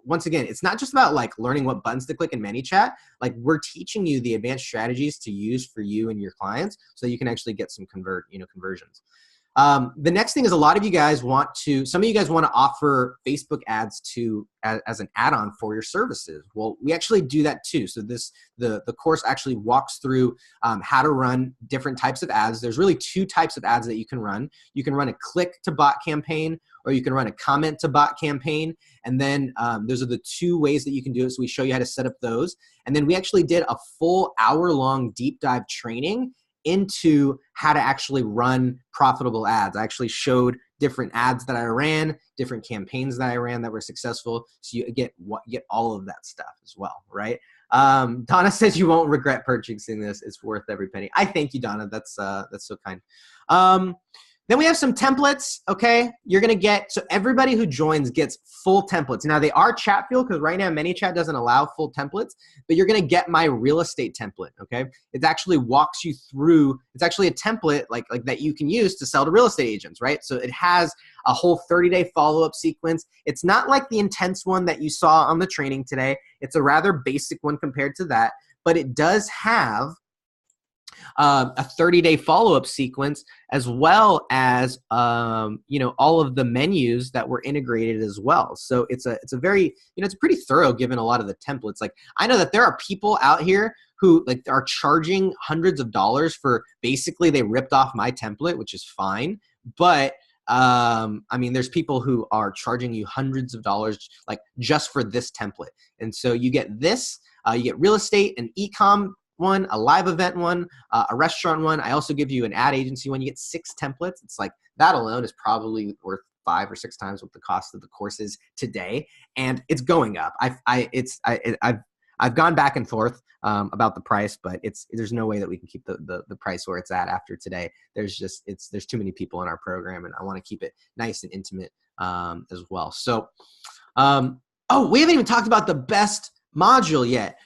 once again, it's not just about like learning what buttons to click in ManyChat. Like, we're teaching you the advanced strategies to use for you and your clients so you can actually get some conversions. The next thing is a lot of you guys some of you guys want to offer Facebook ads as an add-on for your services. Well, we actually do that too. So the course actually walks through how to run different types of ads. There's really two types of ads that you can run. You can run a click to bot campaign, or you can run a comment to bot campaign. And then those are the two ways that you can do it. So we show you how to set up those. And then we actually did a full hour-long deep dive training into how to actually run profitable ads. I actually showed different ads that I ran, different campaigns that I ran that were successful. So you get all of that stuff as well, right? Donna says you won't regret purchasing this. It's worth every penny. I thank you, Donna. That's so kind. Then we have some templates, okay? You're gonna get, so everybody who joins gets full templates. Now they are chat fuel, because right now ManyChat doesn't allow full templates, but you're gonna get my real estate template, okay? It actually walks you through, it's actually a template like that you can use to sell to real estate agents, right? So it has a whole 30-day follow-up sequence. It's not like the intense one that you saw on the training today. It's a rather basic one compared to that, but it does have a 30-day follow-up sequence, as well as all of the menus that were integrated as well. So it's a very, it's pretty thorough given a lot of the templates. Like, I know that there are people out here who are charging hundreds of dollars for, basically they ripped off my template, which is fine, but there's people who are charging you hundreds of dollars like just for this template. And so you get this, you get real estate, an e-com one, a live event one, a restaurant one. I also give you an ad agency one. You get 6 templates. It's like, that alone is probably worth 5 or 6 times what the cost of the course is today, and it's going up. I've gone back and forth about the price, but there's no way that we can keep the price where it's at after today. There's too many people in our program, and I want to keep it nice and intimate as well. So, we haven't even talked about the best module yet.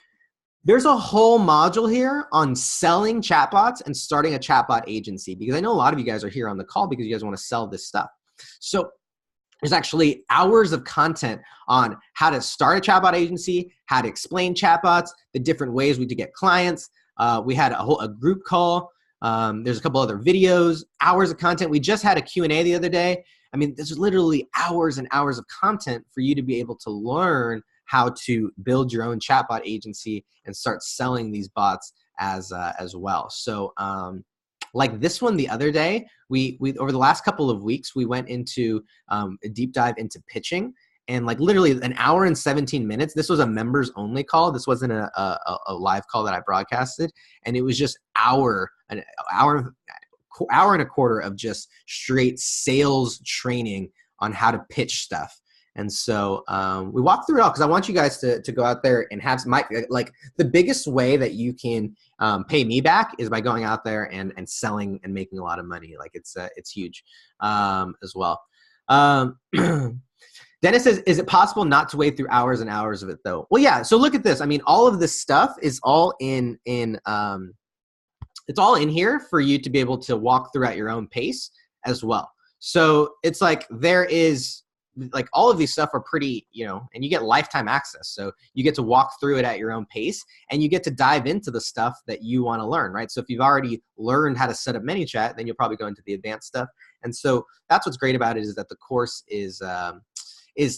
There's a whole module here on selling chatbots and starting a chatbot agency, because I know a lot of you guys are here on the call because you guys want to sell this stuff. So there's actually hours of content on how to start a chatbot agency, how to explain chatbots, the different ways we do get clients. We had a group call. There's a couple other videos, hours of content. We just had a Q&A the other day. I mean, there's literally hours and hours of content for you to be able to learn how to build your own chatbot agency and start selling these bots as well. So like this one the other day, we over the last couple of weeks, we went into a deep dive into pitching, and like literally an hour and 17 minutes. This was a members only call. This wasn't a live call that I broadcasted, and it was just an hour and a quarter of just straight sales training on how to pitch stuff. And so we walked through it all because I want you guys to go out there and have the biggest way that you can pay me back is by going out there and selling and making a lot of money. Like it's huge as well. Dennis says, is it possible not to wade through hours and hours of it though? Well, yeah. So look at this. I mean, all of this stuff is all it's all in here for you to be able to walk through at your own pace as well. So it's like there is like all of these stuff are pretty, and you get lifetime access. So you get to walk through it at your own pace, and you get to dive into the stuff that you want to learn, right? So if you've already learned how to set up ManyChat, then you'll probably go into the advanced stuff. And so that's what's great about it, is that the course is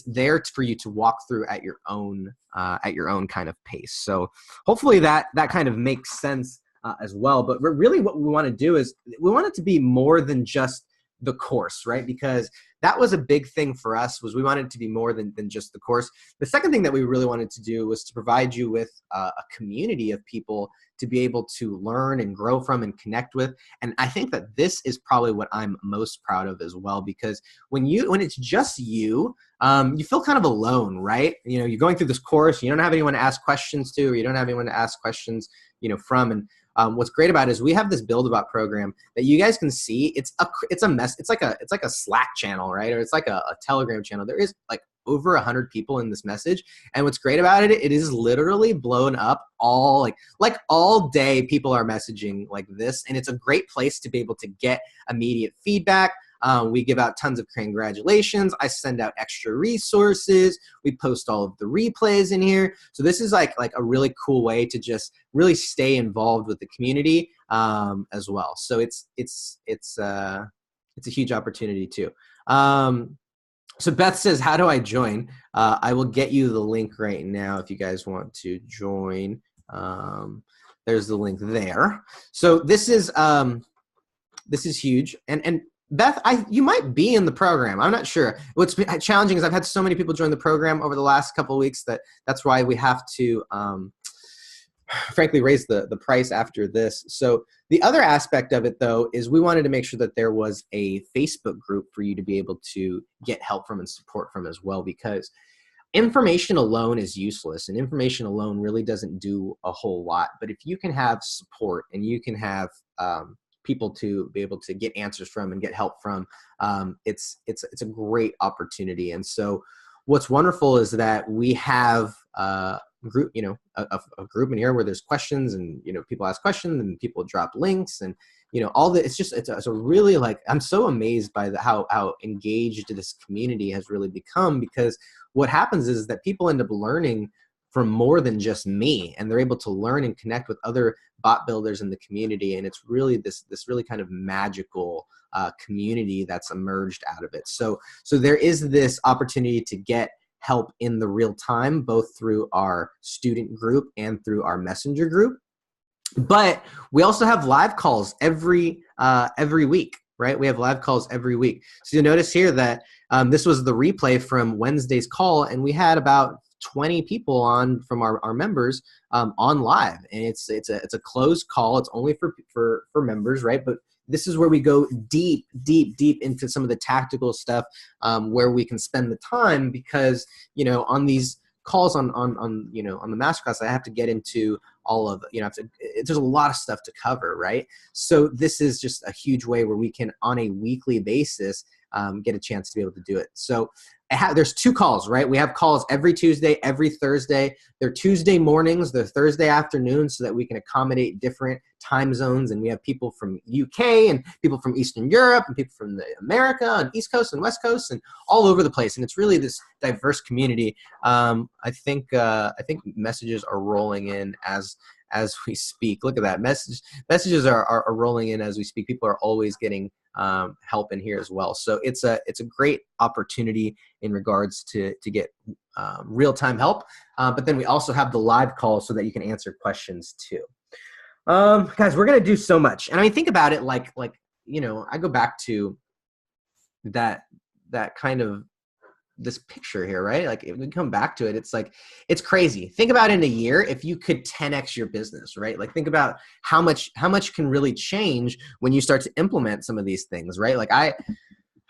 there for you to walk through at your own kind of pace. So hopefully that kind of makes sense as well. But really what we want to do is we want it to be more than just the course, right? Because that was a big thing for us, was we wanted it to be more than just the course. The second thing that we really wanted to do was to provide you with a community of people to be able to learn and grow from and connect with. And I think that this is probably what I'm most proud of as well, because when it's just you, you feel kind of alone, right? You're going through this course, you don't have anyone to ask questions to, or you don't have anyone to ask questions, from. And what's great about it is we have this Build-A-Bot program that you guys can see. It's a mess. It's like a Slack channel, right? Or it's like a Telegram channel. There is like over 100 people in this message. And what's great about it, it is literally blown up all all day. People are messaging like this, and it's a great place to be able to get immediate feedback. We give out tons of congratulations. I send out extra resources. We post all of the replays in here. So this is like a really cool way to just really stay involved with the community as well. So it's it's a huge opportunity too. So Beth says, how do I join? I will get you the link right now if you guys want to join. There's the link there. So this is huge. And Beth, you might be in the program. I'm not sure. What's been challenging is I've had so many people join the program over the last couple of weeks that's why we have to frankly raise the price after this. So the other aspect of it though is we wanted to make sure that there was a Facebook group for you to be able to get help from and support from as well, because information alone is useless and information alone really doesn't do a whole lot. But if you can have support and you can have people to be able to get answers from and get help from, it's a great opportunity. And so what's wonderful is that we have group, a group in here where there's questions and, people ask questions and people drop links and, all the, it's a really I'm so amazed by how engaged this community has really become, because what happens is that people end up learning from more than just me, and they're able to learn and connect with other bot builders in the community. And it's really this really kind of magical community that's emerged out of it. So there is this opportunity to get help in the real time, both through our student group and through our messenger group. But we also have live calls every week, right? We have live calls every week. So you'll notice here that this was the replay from Wednesday's call, and we had about 20 people on from our members on live, and it's a closed call. It's only for members, right? But this is where we go deep into some of the tactical stuff, where we can spend the time, because on these calls on the masterclass, I have to get into all of there's a lot of stuff to cover, right? So this is just a huge way where we can, on a weekly basis, get a chance to be able to do it. So there's 2 calls, right? We have calls every Tuesday, every Thursday. They're Tuesday mornings, they're Thursday afternoons, so that we can accommodate different time zones. And we have people from UK and people from Eastern Europe and people from the America and East Coast and West Coast and all over the place. And it's really this diverse community. I think messages are rolling in as we speak. Look at that. Messages are rolling in as we speak. People are always getting help in here as well. So it's a great opportunity in regards to get real-time help. But then we also have the live calls so that you can answer questions too. Guys, we're going to do so much. And I mean, think about it I go back to that kind of this picture here, right? Like if we come back to it, it's crazy. Think about in a year, if you could 10x your business, right? Like think about how much can really change when you start to implement some of these things, right? Like I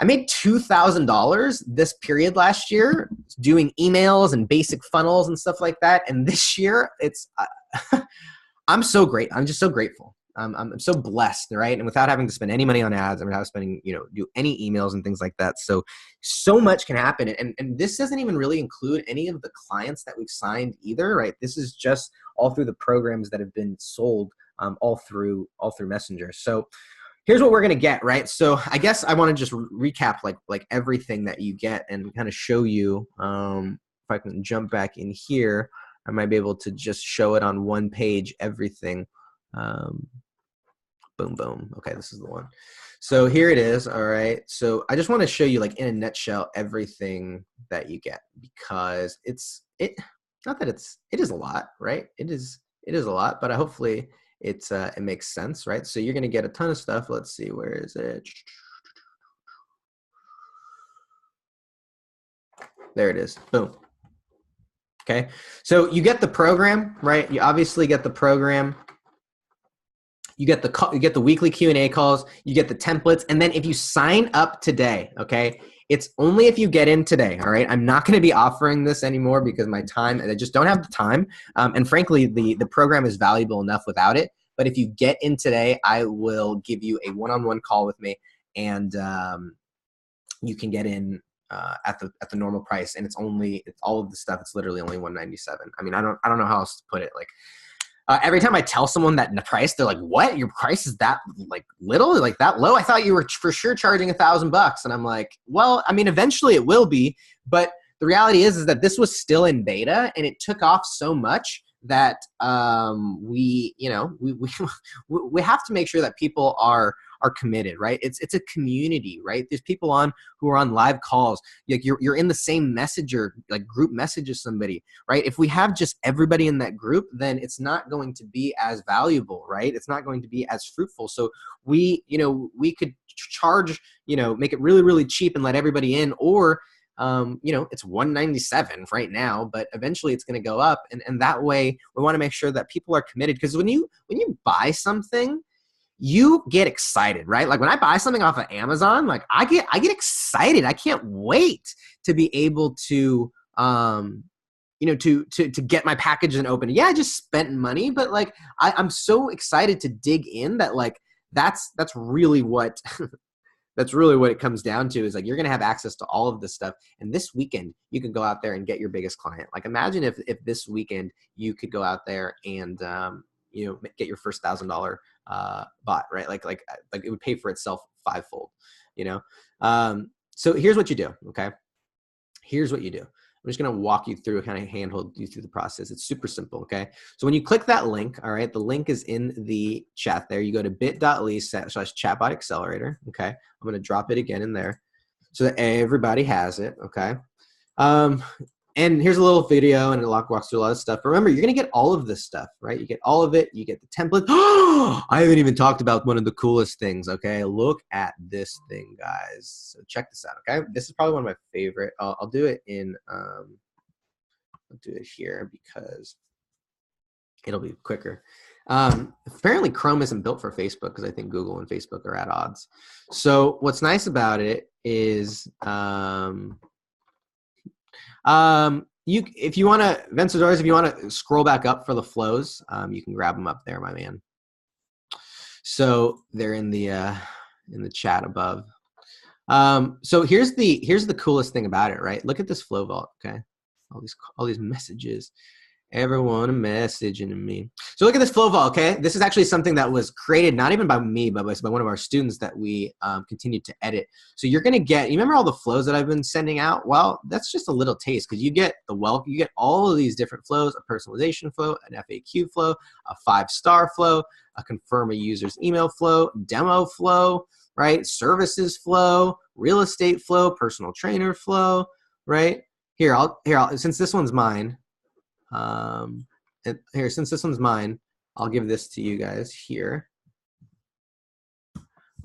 made $2,000 this period last year doing emails and basic funnels and stuff like that. And this year it's, I'm so great. I'm just so grateful. I'm so blessed, right? And without having to spend any money on ads, and without spending, do any emails and things like that. So much can happen. And this doesn't even really include any of the clients that we've signed either, right? This is just all through the programs that have been sold, all through Messenger. So here's what we're going to get, right? So I guess I want to just recap like everything that you get and kind of show you, if I can jump back in here, I might be able to just show it on one page, everything. Boom. Okay, this is the one. So here it is. All right. So I just want to show you in a nutshell everything that you get, because it is a lot, right? It is a lot, but hopefully it makes sense, right? So you're going to get a ton of stuff. Let's see, where is it? There it is. Boom. Okay. So you get the program, right? You obviously get the program. You get the weekly Q&A calls, you get the templates, and then if you sign up today, okay, it's only if you get in today, all right? I'm not going to be offering this anymore because my time, I just don't have the time, and frankly, the program is valuable enough without it, but if you get in today, I will give you a one-on-one call with me, and you can get in at the normal price, and it's all of the stuff, it's literally only $197. I mean, I don't know how else to put it, every time I tell someone that in the price, they're like, what? Your price is that little, that low? I thought you were for sure charging $1,000. And I'm like, well, I mean, eventually it will be, but the reality is that this was still in beta and it took off so much that we have to make sure that people are are committed, right? It's a community, right? There's people on who are on live calls. Like you're in the same messenger, like group message as somebody, right? If we have just everybody in that group, then it's not going to be as valuable, right? It's not going to be as fruitful. So we could charge, make it really, really cheap and let everybody in, or it's $197 right now, but eventually it's going to go up. And that way we want to make sure that people are committed. Because when you buy something, you get excited, right? Like when I buy something off of Amazon, like I get excited. I can't wait to be able to, to get my package and open it. Yeah, I just spent money, but like I'm so excited to dig in that like that's really what that's really what it comes down to, is like you're going to have access to all of this stuff. And this weekend, you can go out there and get your biggest client. Like imagine if this weekend you could go out there and, get your first $1,000 bot, right? Like it would pay for itself fivefold, So here's what you do. Okay. Here's what you do. I'm just going to walk you through, kind of handhold you through the process. It's super simple. Okay. So when you click that link, all right, the link is in the chat there. You go to bit.ly/Chatbot Accelerator. Okay. I'm going to drop it again in there so that everybody has it. Okay. And here's a little video, and it walks through a lot of stuff. But remember, you're going to get all of this stuff, right? You get all of it. You get the template. I haven't even talked about one of the coolest things, okay? Look at this thing, guys. So check this out, okay? This is probably one of my favorite. I'll do it in, I'll do it here because it'll be quicker. Apparently, Chrome isn't built for Facebook because I think Google and Facebook are at odds. So what's nice about it is if you want to, Vencedores, if you want to scroll back up for the flows, you can grab them up there, my man. So they're in the chat above. So here's the coolest thing about it, right? Look at this flow vault, okay? All these messages. Everyone messaging me. So look at this flow vault, okay? This is actually something that was created not even by me, but by one of our students that we continued to edit. So you're gonna get, you remember all the flows that I've been sending out? Well, that's just a little taste, because you get you get all of these different flows: a personalization flow, an FAQ flow, a 5-star flow, a confirm a user's email flow, demo flow, right? Services flow, real estate flow, personal trainer flow, right? Here, since this one's mine. Since this one's mine, I'll give this to you guys here.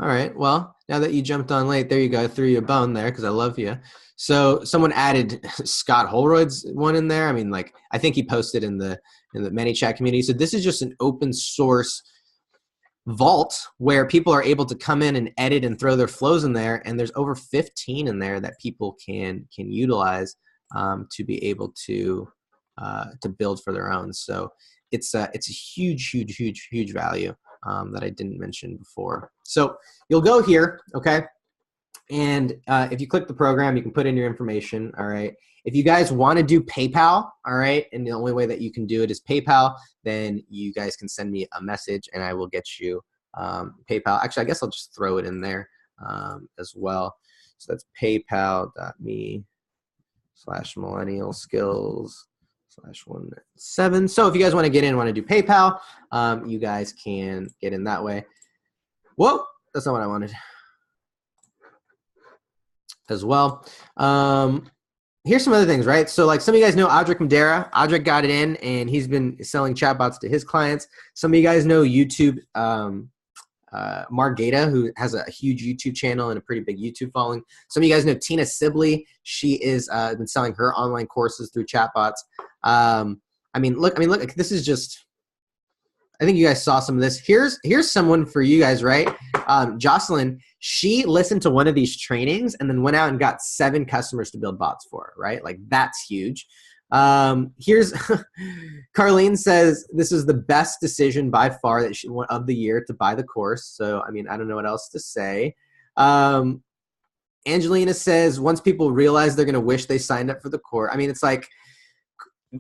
All right. Well, now that you jumped on late, there you go. I threw you a bone there because I love you. So someone added Scott Holroyd's one in there. I mean, like, I think he posted in the ManyChat community. So this is just an open source vault where people are able to come in and edit and throw their flows in there. And there's over 15 in there that people can utilize to be able to build for their own. So it's a huge value that I didn't mention before. So you'll go here, okay? And if you click the program, you can put in your information, all right? If you guys want to do PayPal, all right, and the only way that you can do it is PayPal, then you guys can send me a message and I will get you PayPal. Actually, I guess I'll just throw it in there as well. So that's paypal.me/millennialskills/197. So if you guys want to get in, want to do PayPal, you guys can get in that way. Whoa, that's not what I wanted. As well. Here's some other things, right? So like some of you guys know Audric Madera. Audric got it in and he's been selling chatbots to his clients. Some of you guys know YouTube, Margata, who has a huge YouTube channel and a pretty big YouTube following. Some of you guys know Tina Sibley. She is been selling her online courses through chatbots. I mean, look, this is just, I think you guys saw some of this. Here's someone for you guys, right? Jocelyn, she listened to one of these trainings and then went out and got 7 customers to build bots for her, right? Like that's huge. Here's Carlene says this is the best decision by far that of the year to buy the course. So, I mean, I don't know what else to say. Angelina says once people realize they're going to wish they signed up for the course. I mean, it's like,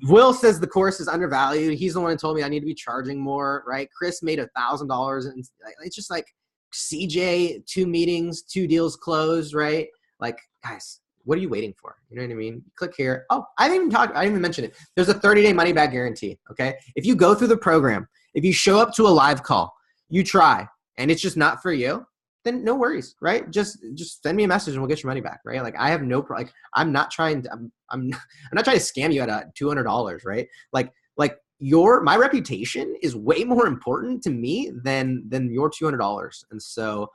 Will says the course is undervalued. He's the one who told me I need to be charging more, right? Chris made $1,000 and it's just like CJ, 2 meetings, 2 deals closed, right? Like, guys, what are you waiting for? You know what I mean? Click here. Oh, I didn't even mention it. There's a 30-day money back guarantee, okay? If you go through the program, if you show up to a live call, you try, and it's just not for you, then no worries, right? Just send me a message and we'll get your money back, right? Like I have no like I'm not trying to I'm not trying to scam you at $200, right? Like my reputation is way more important to me than your $200. And so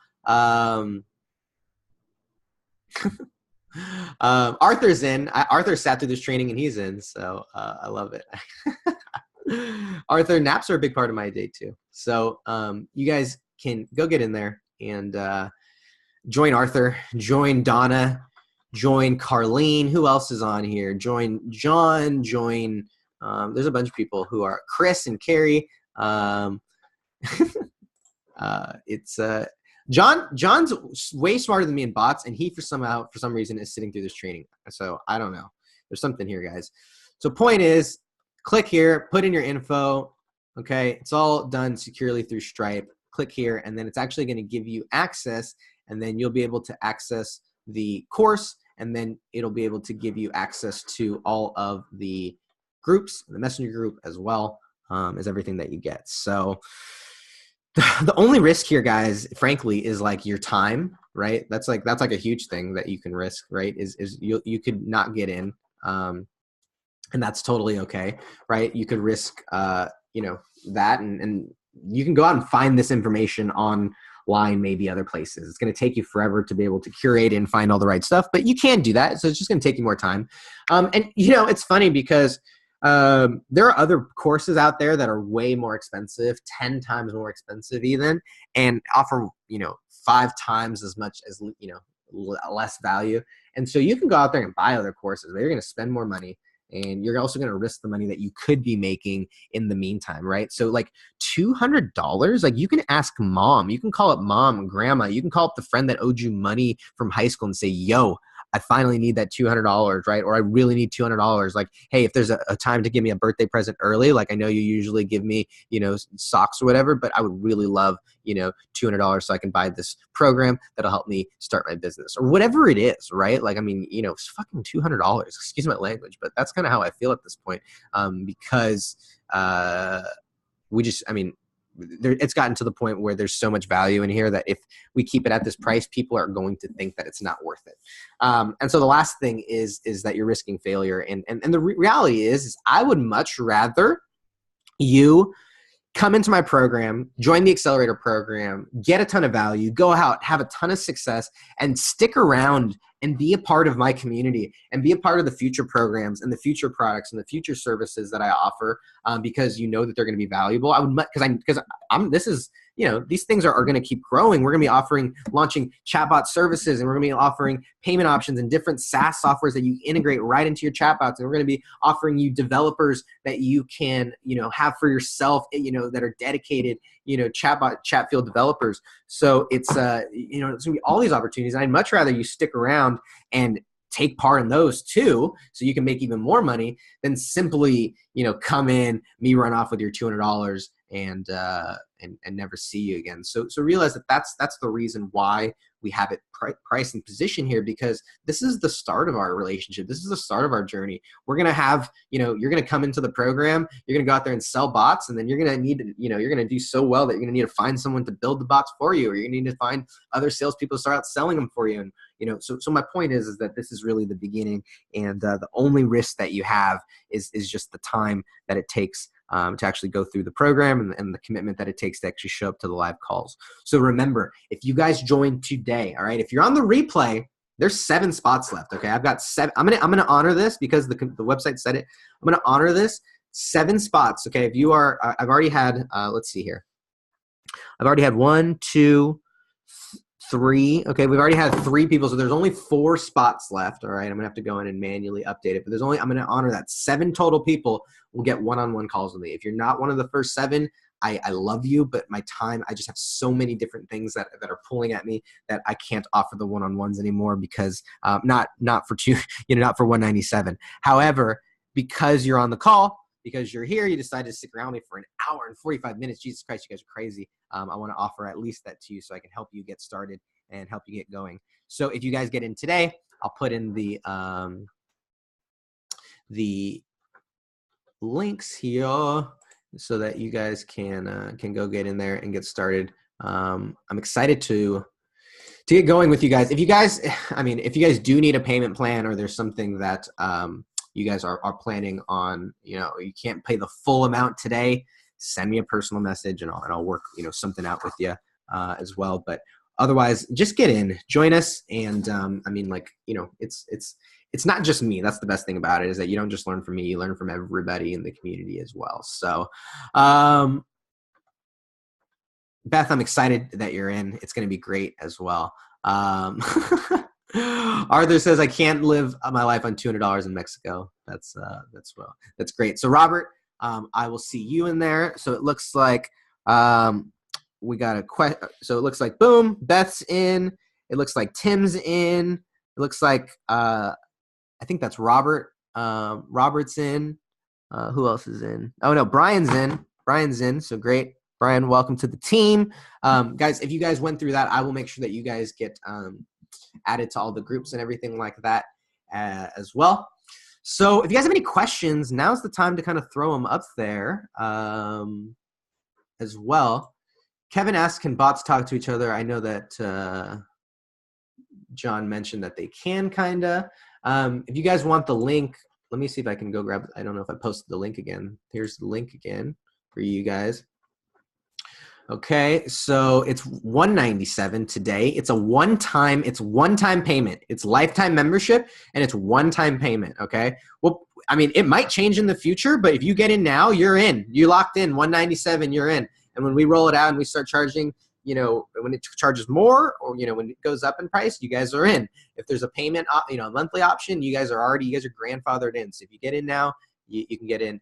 Arthur's in. Arthur sat through this training and he's in, so I love it. Arthur, naps are a big part of my day too. So you guys can go get in there and join Arthur, join Donna, join Carlene. Who else is on here? Join John, join, there's a bunch of people who are Chris and Carrie. It's John's way smarter than me in bots, and he for some reason is sitting through this training. So I don't know. There's something here, guys. So point is, click here, put in your info. Okay, it's all done securely through Stripe. Click here, and then it's actually going to give you access, and then you'll be able to access the course, and then it'll be able to give you access to all of the groups, the messenger group as well as everything that you get. So the only risk here, guys, frankly, is like your time, right? That's like a huge thing that you can risk, right? Is you could not get in, and that's totally okay, right? You could risk, that, and you can go out and find this information online, maybe other places. It's going to take you forever to be able to curate and find all the right stuff, but you can do that. So it's just going to take you more time. And it's funny because there are other courses out there that are way more expensive, 10 times more expensive even, and offer, 5 times as much as, less value. And so you can go out there and buy other courses, but you're going to spend more money, and you're also going to risk the money that you could be making in the meantime, right? So like $200, like you can ask mom, you can call up mom, grandma, you can call up the friend that owed you money from high school and say, yo, I finally need that $200, right? Or I really need $200. Like, hey, if there's a time to give me a birthday present early, like I know you usually give me, socks or whatever, but I would really love, $200 so I can buy this program that'll help me start my business or whatever it is, right? Like, I mean, it's fucking $200, excuse my language, but that's kind of how I feel at this point, because it's gotten to the point where there's so much value in here that if we keep it at this price, people are going to think that it's not worth it. And so the last thing is that you're risking failure. And the reality is I would much rather you come into my program, join the accelerator program, get a ton of value, go out, have a ton of success, and stick around and be a part of my community and be a part of the future programs and the future products and the future services that I offer, because you know that they're going to be valuable. I would, because this is, these things are going to keep growing. We're going to be launching chatbot services, and we're going to be offering payment options and different SaaS softwares that you integrate right into your chatbots. And we're going to be offering you developers that you can, have for yourself, that are dedicated, chat field developers. So it's, it's going to be all these opportunities. And I'd much rather you stick around and take part in those too, so you can make even more money than simply, come in, me run off with your $200 and never see you again. So realize that that's the reason why we have it priced and positioned here, because this is the start of our relationship. This is the start of our journey. We're going to have, you're going to come into the program, you're going to go out there and sell bots, and then you're going to need to, you're going to do so well that you're going to need to find someone to build the bots for you, or you're going to need to find other salespeople to start out selling them for you. And, so my point is that this is really the beginning, and the only risk that you have is just the time that it takes to actually go through the program, and the commitment that it takes to actually show up to the live calls. So remember, if you guys join today, all right, if you're on the replay, there's 7 spots left. Okay, I've got 7. I'm gonna honor this because the website said it. I'm gonna honor this 7 spots. Okay, if you are, I've already had. Let's see here. I've already had 1, 2, 3. Okay, we've already had 3 people, so there's only 4 spots left. All right, I'm gonna have to go in and manually update it, but I'm gonna honor that 7 total people will get one-on-one calls with me. If you're not one of the first 7, I love you, but my time, I just have so many different things that are pulling at me that I can't offer the one-on-ones anymore, because not for not for $197. However, because you're on the call, because you're here, you decided to stick around with me for an hour and 45 minutes. Jesus Christ, you guys are crazy. I want to offer at least that to you so I can help you get started and help you get going. So if you guys get in today, I'll put in the links here so that you guys can go get in there and get started. I'm excited to to get going with you guys, if you guys, I mean, if you guys do need a payment plan or there's something that you guys are planning on, you know, you can't pay the full amount today, send me a personal message and I'll work, you know, something out with you as well. But otherwise, just get in, join us. And I mean, like, you know, it's not just me. That's the best thing about it, is that you don't just learn from me, you learn from everybody in the community as well. So, Beth, I'm excited that you're in. It's going to be great as well. Arthur says, I can't live my life on $200 in Mexico. That's great. So Robert, I will see you in there. So it looks like we got a question. So it looks like, boom, Beth's in. It looks like Tim's in. It looks like, I think that's Robert. Robert's in. Who else is in? Oh no, Brian's in. Brian's in. So great. Brian, welcome to the team. Guys, if you guys went through that, I will make sure that you guys get added to all the groups and everything like that as well. So if you guys have any questions, now's the time to kind of throw them up there as well. Kevin asks, can bots talk to each other? I know that John mentioned that they can kind of. If you guys want the link, let me see if I can go grab, I don't know if I posted the link again. Here's the link again for you guys. Okay, so it's $197 today. It's one-time payment. It's lifetime membership and it's one-time payment, okay? Well, I mean, it might change in the future, but if you get in now, you're in. You locked in, $197, you're in. And when we roll it out and we start charging, you know, when it charges more, or, you know, when it goes up in price, you guys are in. If there's a payment, you know, monthly option, you guys are grandfathered in. So if you get in now, you can get in.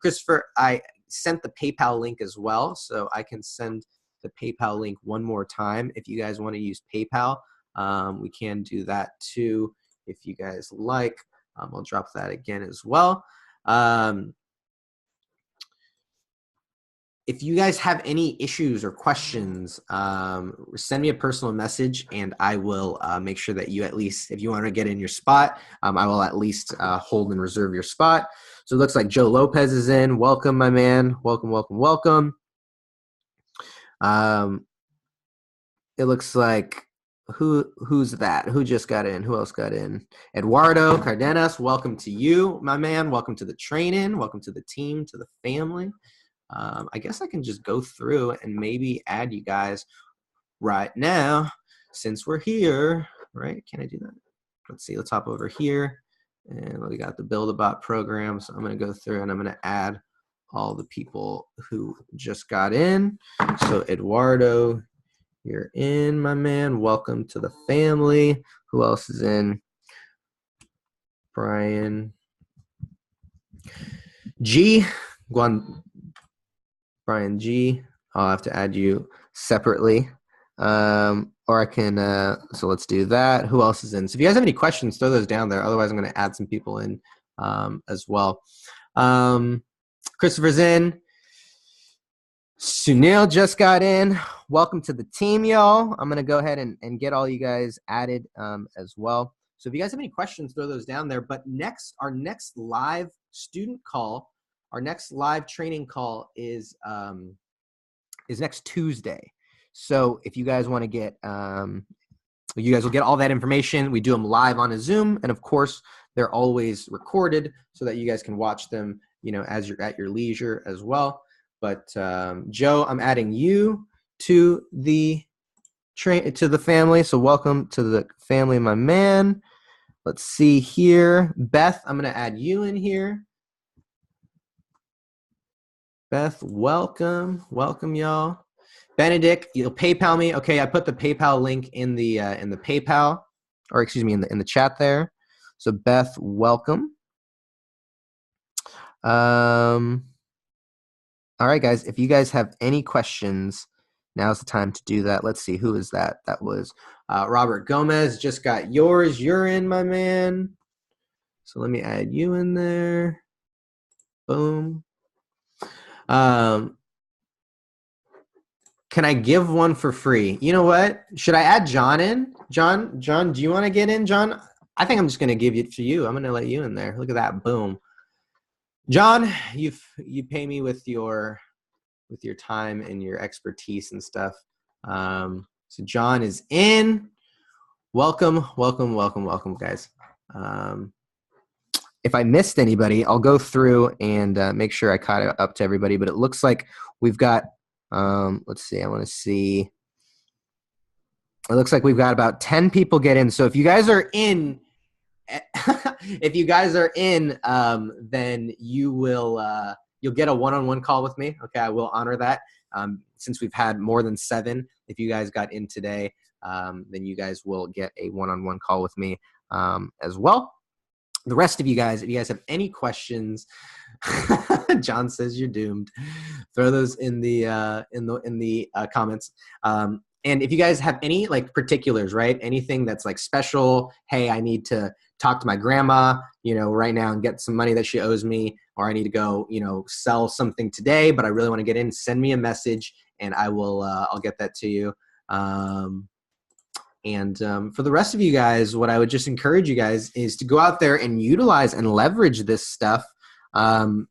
Christopher, I sent the PayPal link as well, so I can send the PayPal link one more time if you guys want to use PayPal. We can do that too if you guys like. I'll drop that again as well. If you guys have any issues or questions, send me a personal message and I will make sure that you, at least if you want to get in your spot, I will at least hold and reserve your spot. So it looks like Joe Lopez is in. Welcome, my man. Welcome, welcome, welcome. It looks like, who's that? Who just got in? Who else got in? Eduardo Cardenas, welcome to you, my man. Welcome to the training. Welcome to the team, to the family. I guess I can just go through and maybe add you guys right now since we're here, right? Can I do that? Let's see, let's hop over here. And we got the Build a Bot program. So I'm going to go through and I'm going to add all the people who just got in. So Eduardo, you're in, my man. Welcome to the family. Who else is in? Brian. G. Brian G. I'll have to add you separately. Or I can, so let's do that. Who else is in? So if you guys have any questions, throw those down there. Otherwise, I'm going to add some people in as well. Christopher's in. Sunil just got in. Welcome to the team, y'all. I'm going to go ahead and get all you guys added as well. So if you guys have any questions, throw those down there. But our next live student call, our next live training call is next Tuesday. So if you guys want to get, you guys will get all that information. We do them live on a Zoom. And of course, they're always recorded so that you guys can watch them, you know, as you're at your leisure as well. But Joe, I'm adding you to the family. So welcome to the family, my man. Let's see here. Beth, I'm going to add you in here. Beth, welcome. Welcome, y'all. Benedict, you'll PayPal me. Okay, I put the PayPal link in the PayPal, or excuse me, in the chat there. So Beth, welcome. All right, guys. If you guys have any questions, now's the time to do that. Let's see, who is that? That was Robert Gomez. Just got yours. You're in, my man. So let me add you in there. Boom. Can I give one for free? You know what? Should I add John in? John, do you want to get in, John? I think I'm just going to give it to you. I'm going to let you in there. Look at that. Boom. John, you pay me with your time and your expertise and stuff. So John is in. Welcome, guys. If I missed anybody, I'll go through and make sure I caught up to everybody. But it looks like we've got, let's see, I want to see. It looks like we've got about 10 people get in. So if you guys are in, then you will, you'll get a one-on-one call with me. Okay, I will honor that. Since we've had more than 7, if you guys got in today, then you guys will get a one-on-one call with me as well. The rest of you guys, if you guys have any questions, John says you're doomed. Throw those in the comments. And if you guys have any like particulars, right? Anything that's like special, hey, I need to talk to my grandma, right now and get some money that she owes me, or I need to go, sell something today, but I really want to get in, send me a message and I will, I'll get that to you. And for the rest of you guys, what I would just encourage you guys is to go out there and utilize and leverage this stuff so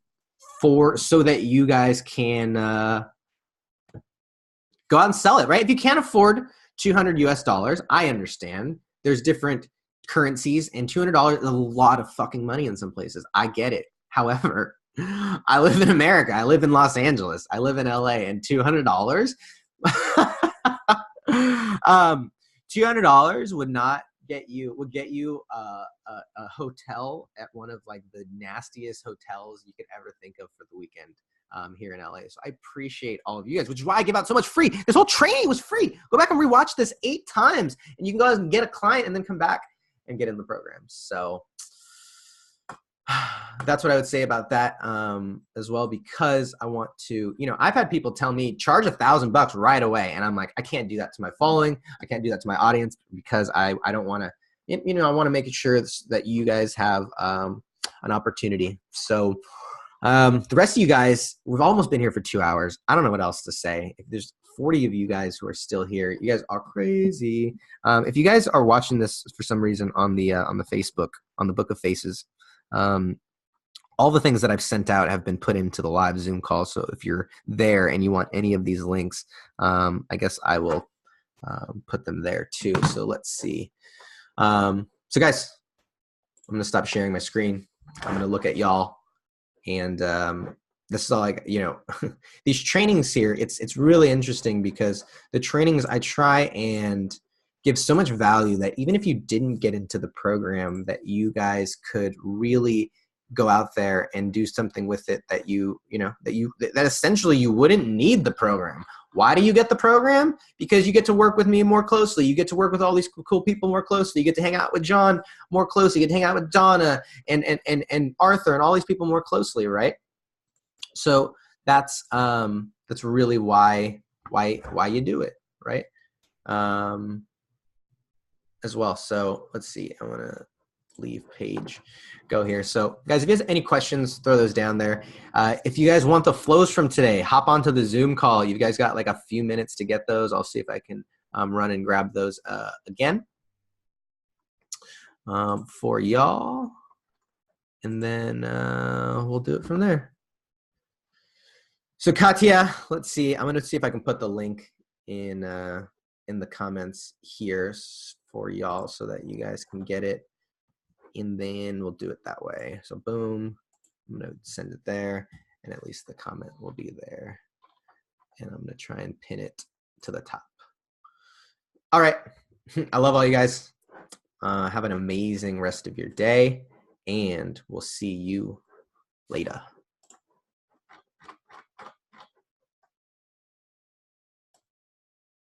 that you guys can go out and sell it, right? If you can't afford $200 US, I understand. There's different currencies, and $200 is a lot of fucking money in some places. I get it. However, I live in America. I live in Los Angeles. I live in LA, and $200 $200 would get you a hotel at one of like the nastiest hotels you could ever think of for the weekend here in LA. So I appreciate all of you guys, which is why I give out so much free. This whole training was free. Go back and rewatch this 8 times, and you can go out and get a client and then come back and get in the program. So that's what I would say about that as well, because I want to, I've had people tell me charge $1,000 right away. And I'm like, I can't do that to my following. I can't do that to my audience, because I don't want to, I want to make sure that you guys have an opportunity. So the rest of you guys, we've almost been here for 2 hours. I don't know what else to say. If there's 40 of you guys who are still here, you guys are crazy. If you guys are watching this for some reason on the Facebook, on the Book of Faces, all the things that I've sent out have been put into the live Zoom call. So if you're there and you want any of these links, I guess I will put them there too. So let's see. So guys, I'm going to stop sharing my screen. I'm going to look at y'all. And this is all like, these trainings here, it's really interesting, because the trainings, I try and give so much value that even if you didn't get into the program, that you guys could really go out there and do something with it that that essentially you wouldn't need the program. Why do you get the program? Because you get to work with me more closely. You get to work with all these cool people more closely. You get to hang out with John more closely. You get to hang out with Donna and Arthur and all these people more closely, right? So that's really why you do it, right? As well. So let's see. I want to leave page go here. So guys, if you guys have any questions, throw those down there. If you guys want the flows from today, hop onto the Zoom call. You guys got like a few minutes to get those. I'll see if I can run and grab those again for y'all. And then we'll do it from there. So Katya, let's see. I'm going to see if I can put the link in the comments here for y'all so that you guys can get it. And then we'll do it that way. So boom, I'm going to send it there, and at least the comment will be there. And I'm going to try and pin it to the top. All right. I love all you guys. Have an amazing rest of your day, and we'll see you later.